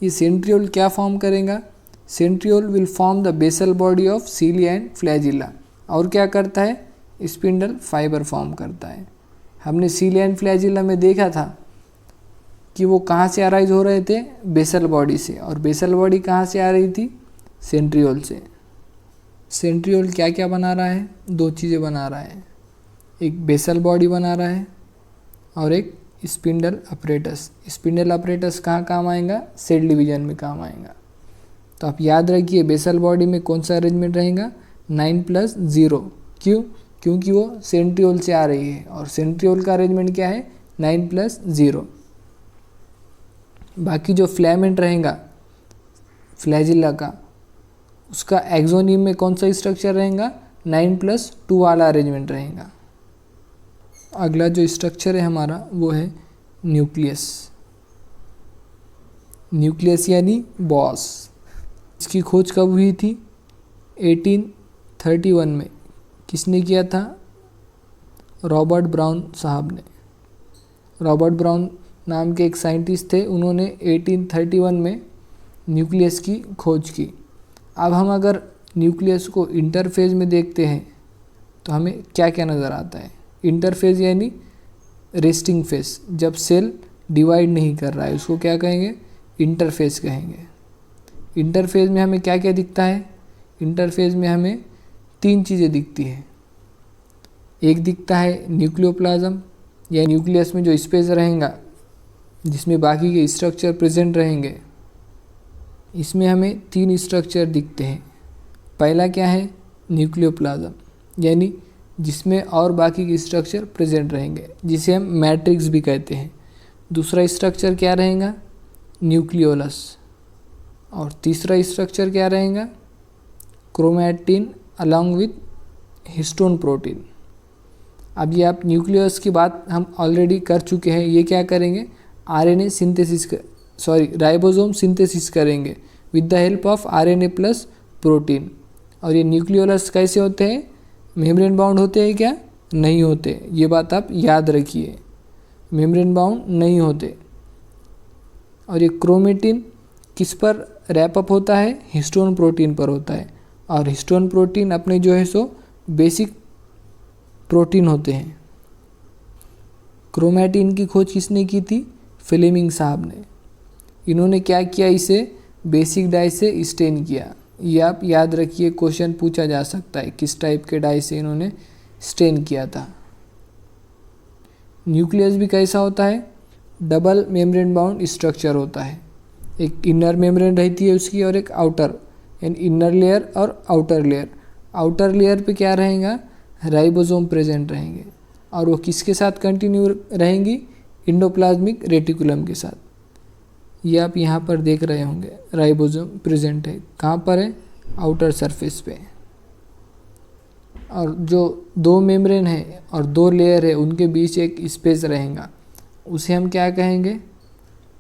[SPEAKER 1] ये सेंट्रियोल क्या फॉर्म करेगा? Centriole will form the basal body of cilia and flagella. और क्या करता है? स्पिंडल फाइबर फॉर्म करता है। हमने सीलिया एंड फ्लैजिला में देखा था कि वो कहाँ से अराइज हो रहे थे? बेसल बॉडी से। और बेसल बॉडी कहाँ से आ रही थी? सेंट्रियोल से। सेंट्रियोल क्या क्या बना रहा है? 2 चीज़ें बना रहा है। एक बेसल बॉडी बना रहा है और एक स्पिंडल अपरेटस। स्पिंडल अपरेटस कहाँ काम आएगा? सेल डिवीजन में काम आएगा। तो आप याद रखिए बेसल बॉडी में कौन सा अरेंजमेंट रहेगा? 9+0। क्यों? क्योंकि वो सेंट्रियोल से आ रही है और सेंट्रियोल का अरेंजमेंट क्या है? 9+0। बाकी जो फिलामेंट रहेगा फ्लैजिला का, उसका एक्सोनियम में कौन सा स्ट्रक्चर रहेगा? 9+2 वाला अरेंजमेंट रहेगा। अगला जो स्ट्रक्चर है हमारा वो है न्यूक्लियस। न्यूक्लियस यानी बॉस। इसकी खोज कब हुई थी? 1831 में। किसने किया था? रॉबर्ट ब्राउन साहब ने। रॉबर्ट ब्राउन नाम के एक साइंटिस्ट थे, उन्होंने 1831 में न्यूक्लियस की खोज की। अब हम अगर न्यूक्लियस को इंटरफेज में देखते हैं तो हमें क्या क्या नज़र आता है? इंटरफेज यानी रेस्टिंग फेज, जब सेल डिवाइड नहीं कर रहा है उसको क्या कहेंगे? इंटरफेज कहेंगे। इंटरफेज में हमें क्या क्या दिखता है? इंटरफेज में हमें 3 चीज़ें दिखती है। एक दिखता है न्यूक्लियोप्लाज्म, या न्यूक्लियस में जो स्पेस रहेगा जिसमें बाकी के स्ट्रक्चर प्रेजेंट रहेंगे। इसमें हमें 3 स्ट्रक्चर दिखते हैं। पहला क्या है? न्यूक्लियोप्लाज्म, यानी जिसमें और बाकी के स्ट्रक्चर प्रेजेंट रहेंगे, जिसे हम मैट्रिक्स भी कहते हैं। दूसरा स्ट्रक्चर क्या रहेगा? न्यूक्लियोलस। और तीसरा स्ट्रक्चर क्या रहेगा? Chromatin along with histone protein. अब ये आप न्यूक्लियस की बात हम ऑलरेडी कर चुके हैं। ये क्या करेंगे? आरएनए सिंथेसिस राइबोसोम सिंथेसिस करेंगे with the help of RNA plus protein. और ये न्यूक्लियोलस कैसे होते हैं? मेम्ब्रेन बाउंड होते हैं क्या? नहीं होते। ये बात आप याद रखिए, मेम्ब्रेन बाउंड नहीं होते। और ये क्रोमेटिन किस पर रैपअप होता है? हिस्टोन प्रोटीन पर होता है। और हिस्टोन प्रोटीन अपने जो है सो बेसिक प्रोटीन होते हैं। क्रोमैटिन की खोज किसने की थी? फ्लेमिंग साहब ने। इन्होंने क्या किया? इसे बेसिक डाई से स्टेन किया। ये आप याद रखिए, क्वेश्चन पूछा जा सकता है किस टाइप के डाई से इन्होंने स्टेन किया था। न्यूक्लियस भी कैसा होता है? डबल मेम्ब्रेन बाउंड स्ट्रक्चर होता है। एक इनर मेम्ब्रेन रहती है उसकी और एक आउटर, यानी इनर लेयर और आउटर लेयर। आउटर लेयर पे क्या रहेगा? राइबोसोम प्रेजेंट रहेंगे। और वो किसके साथ कंटिन्यू रहेंगी? इंडोप्लाज्मिक रेटिकुलम के साथ। ये आप यहाँ पर देख रहे होंगे, राइबोसोम प्रेजेंट है। कहाँ पर है? आउटर सरफेस पे। और जो 2 मेम्ब्रेन है और 2 लेयर है उनके बीच एक स्पेस रहेगा, उसे हम क्या कहेंगे?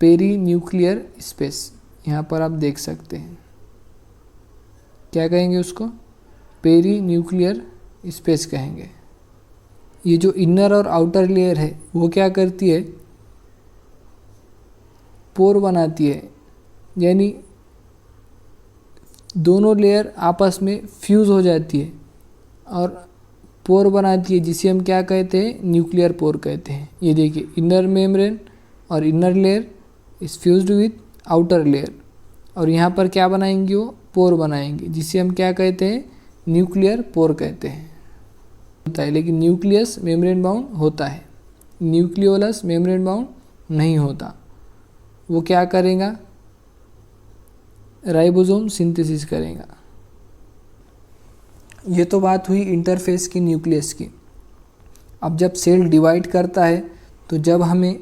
[SPEAKER 1] Perinuclear space. यहाँ पर आप देख सकते हैं, क्या कहेंगे उसको? पेरी न्यूक्लियर स्पेस कहेंगे। ये जो इनर और आउटर लेयर है वो क्या करती है? पोर बनाती है यानी दोनों लेयर आपस में फ्यूज़ हो जाती है और पोर बनाती है, जिसे हम क्या कहते हैं, न्यूक्लियर पोर कहते हैं। ये देखिए, इनर मेम्ब्रेन और inner layer is fused with outer layer, और यहाँ पर क्या बनाएंगे, वो पोर बनाएंगे, जिसे हम क्या कहते हैं, न्यूक्लियर पोर कहते हैं। होता है, लेकिन न्यूक्लियस मेम्ब्रेन बाउंड होता है, न्यूक्लियोलस मेम्ब्रेन बाउंड नहीं होता। वो क्या करेगा, राइबोसोम सिंथेसिस करेगा। ये तो बात हुई इंटरफेस की, न्यूक्लियस की। अब जब सेल डिवाइड करता है तो जब हमें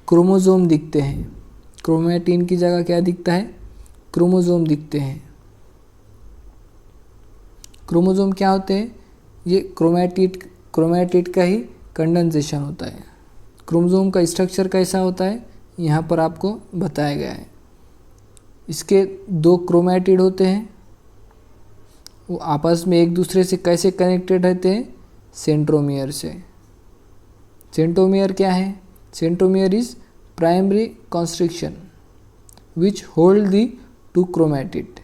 [SPEAKER 1] क्रोमोसोम दिखते हैं, क्रोमैटिन की जगह क्या दिखता है, क्रोमोसोम दिखते हैं। क्रोमोसोम क्या होते हैं, ये क्रोमैटिड का ही कंडेंसेशन होता है। क्रोमोसोम का स्ट्रक्चर कैसा होता है, यहाँ पर आपको बताया गया है। इसके 2 क्रोमैटिड होते हैं, वो आपस में एक दूसरे से कैसे कनेक्टेड रहते हैं, सेंट्रोमियर से। सेंट्रोमियर क्या है, centromere is primary constriction which hold the 2 chromatid,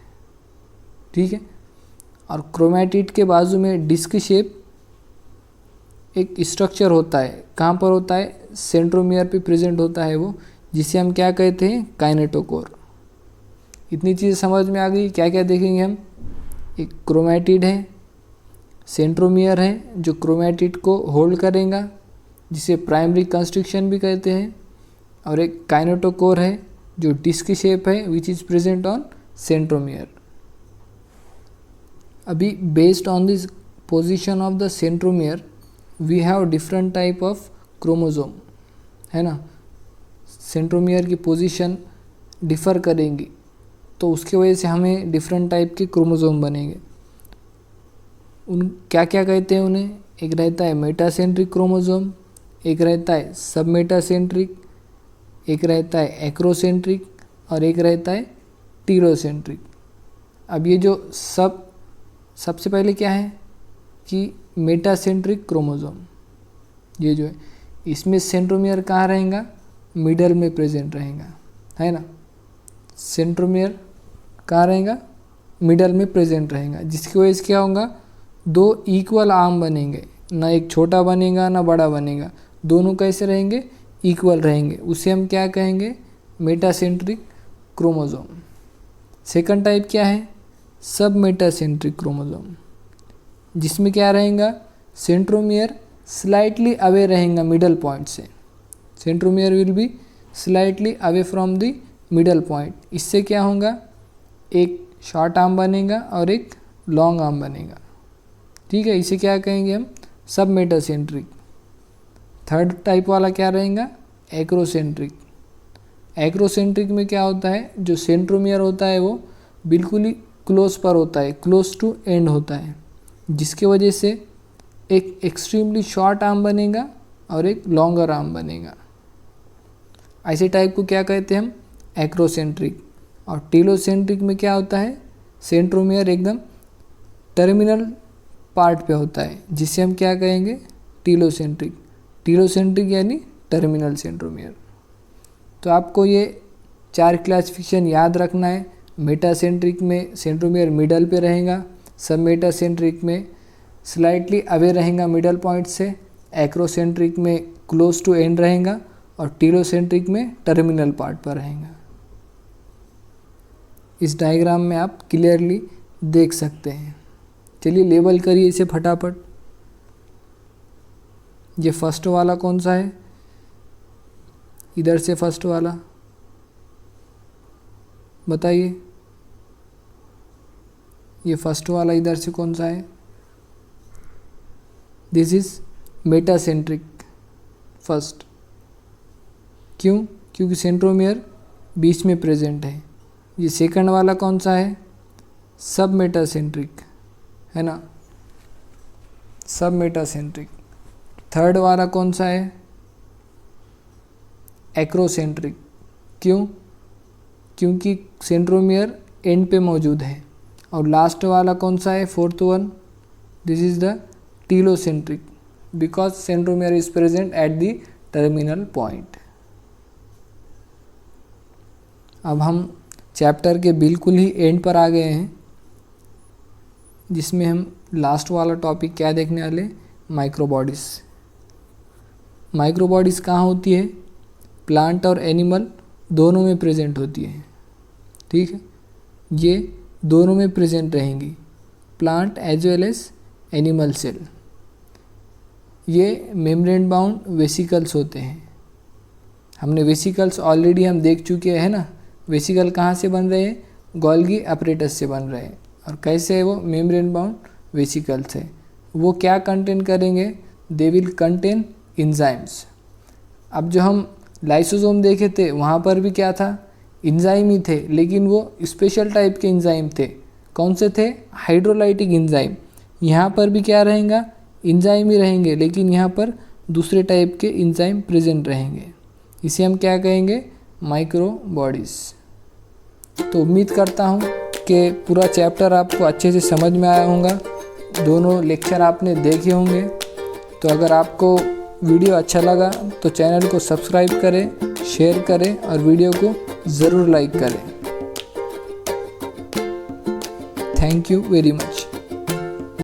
[SPEAKER 1] ठीक है। और क्रोमैटिड के बाजू में डिस्क शेप एक स्ट्रक्चर होता है, कहाँ पर होता है, सेंट्रोमियर पे प्रेजेंट होता है वो, जिसे हम क्या कहते हैं, काइनेटोकोर। इतनी चीज़ समझ में आ गई। क्या क्या देखेंगे हम, एक क्रोमैटिड है, सेंट्रोमियर है जो क्रोमैटिड को होल्ड करेगा, जिसे प्राइमरी कंस्ट्रिक्शन भी कहते हैं, और एक काइनेटोकोर है जो डिस्क शेप है which is present on centromere. अभी based on this position of the centromere we have different type of chromosome, है ना। सेंट्रोमियर की पोजीशन डिफ़र करेंगी, तो उसकी वजह से हमें डिफरेंट टाइप के क्रोमोसोम बनेंगे। उन क्या क्या कहते हैं उन्हें, एक रहता है मेटासेंट्रिक क्रोमोसोम, एक रहता है सब मेटासेंट्रिक, एक रहता है एक्रोसेंट्रिक, और एक रहता है टीलोसेंट्रिक। अब ये जो सबसे पहले क्या है कि मेटासेंट्रिक क्रोमोसोम, ये जो है इसमें सेंट्रोमियर कहाँ रहेगा, मिडल में प्रेजेंट रहेगा, है ना। सेंट्रोमियर कहाँ रहेगा, मिडल में प्रेजेंट रहेगा, जिसकी वजह से क्या होगा, 2 इक्वल आर्म बनेंगे, ना एक छोटा बनेगा ना बड़ा बनेगा, दोनों कैसे रहेंगे, इक्वल रहेंगे। उसे हम क्या कहेंगे, मेटासेंट्रिक क्रोमोसोम। सेकंड टाइप क्या है, सब मेटासेंट्रिक क्रोमोसोम, जिसमें क्या रहेगा, सेंट्रोमियर स्लाइटली अवे रहेगा मिडल पॉइंट से। Centromere will be slightly away from the middle point. इससे क्या होगा, एक शॉर्ट आर्म बनेगा और एक लॉन्ग आर्म बनेगा, ठीक है। इसे क्या कहेंगे हम, सब मेटासेंट्रिक। थर्ड टाइप वाला क्या रहेगा, एक्रोसेंट्रिक। एक्रोसेंट्रिक में क्या होता है, जो सेंट्रोमियर होता है वो बिल्कुल ही क्लोज पर होता है, क्लोज टू एंड होता है, जिसके वजह से एक एक्सट्रीमली शॉर्ट आर्म बनेगा और एक लॉन्गर आर्म बनेगा। ऐसे टाइप को क्या कहते हैं हम, एक्रोसेंट्रिक। और टीलोसेंट्रिक में क्या होता है, सेंट्रोमियर एकदम टर्मिनल पार्ट पे होता है, जिसे हम क्या कहेंगे, टीलोसेंट्रिक। टीलोसेंट्रिक यानी टर्मिनल सेंट्रोमियर। तो आपको ये 4 क्लासिफिकेशन याद रखना है। मेटासेंट्रिक में सेंट्रोमियर मिडल पे रहेगा, सब मेटासेंट्रिक में स्लाइटली अवे रहेगा मिडल पॉइंट से, एक्रोसेंट्रिक में क्लोज टू एंड रहेगा, और टीलोसेंट्रिक में टर्मिनल पार्ट पर रहेगा। इस डायग्राम में आप क्लियरली देख सकते हैं। चलिए लेबल करिए इसे फटाफट। ये फर्स्ट वाला कौन सा है, इधर से फर्स्ट वाला बताइए, ये फर्स्ट वाला इधर से कौन सा है, दिस इज मेटासेंट्रिक फर्स्ट। क्यों, क्योंकि सेंट्रोमियर बीच में प्रेजेंट है। ये सेकंड वाला कौन सा है, सब मेटासेंट्रिक, है ना, सब मेटासेंट्रिक। थर्ड वाला कौन सा है, एक्रोसेंट्रिक। क्यों, क्योंकि सेंट्रोमियर एंड पे मौजूद है। और लास्ट वाला कौन सा है, fourth one, this is the telocentric, because centromere is present at the terminal point. अब हम चैप्टर के बिल्कुल ही एंड पर आ गए हैं, जिसमें हम लास्ट वाला टॉपिक क्या देखने वाले, माइक्रोबॉडीज़। माइक्रोबॉडीज़ कहाँ होती है, प्लांट और एनिमल दोनों में प्रेजेंट होती है। ठीक है, ये दोनों में प्रेजेंट रहेंगी, plant as well as animal cell. ये मेम्ब्रेन बाउंड वेसिकल्स होते हैं। हमने वेसिकल्स ऑलरेडी हम देख चुके हैं ना, वेसिकल कहाँ से बन रहे हैं, गोल्गी अपरेटस से बन रहे हैं। और कैसे है वो, मेम्ब्रेन बाउंड वेसिकल्स है। वो क्या कंटेन करेंगे, दे विल कंटेन इंजाइम्स। अब जो हम लाइसोसोम देखे थे वहाँ पर भी क्या था, इंजाइम ही थे, लेकिन वो स्पेशल टाइप के इंजाइम थे। कौन से थे, हाइड्रोलाइटिक इंजाइम। यहाँ पर भी क्या रहेगा, इंजाइम ही रहेंगे, लेकिन यहाँ पर दूसरे टाइप के इंजाइम प्रेजेंट रहेंगे। इसे हम क्या कहेंगे, माइक्रोबॉडीज़। तो उम्मीद करता हूँ कि पूरा चैप्टर आपको अच्छे से समझ में आया होगा, दोनों लेक्चर आपने देखे होंगे। तो अगर आपको वीडियो अच्छा लगा तो चैनल को सब्सक्राइब करें, शेयर करें और वीडियो को ज़रूर लाइक करें। Thank you very much.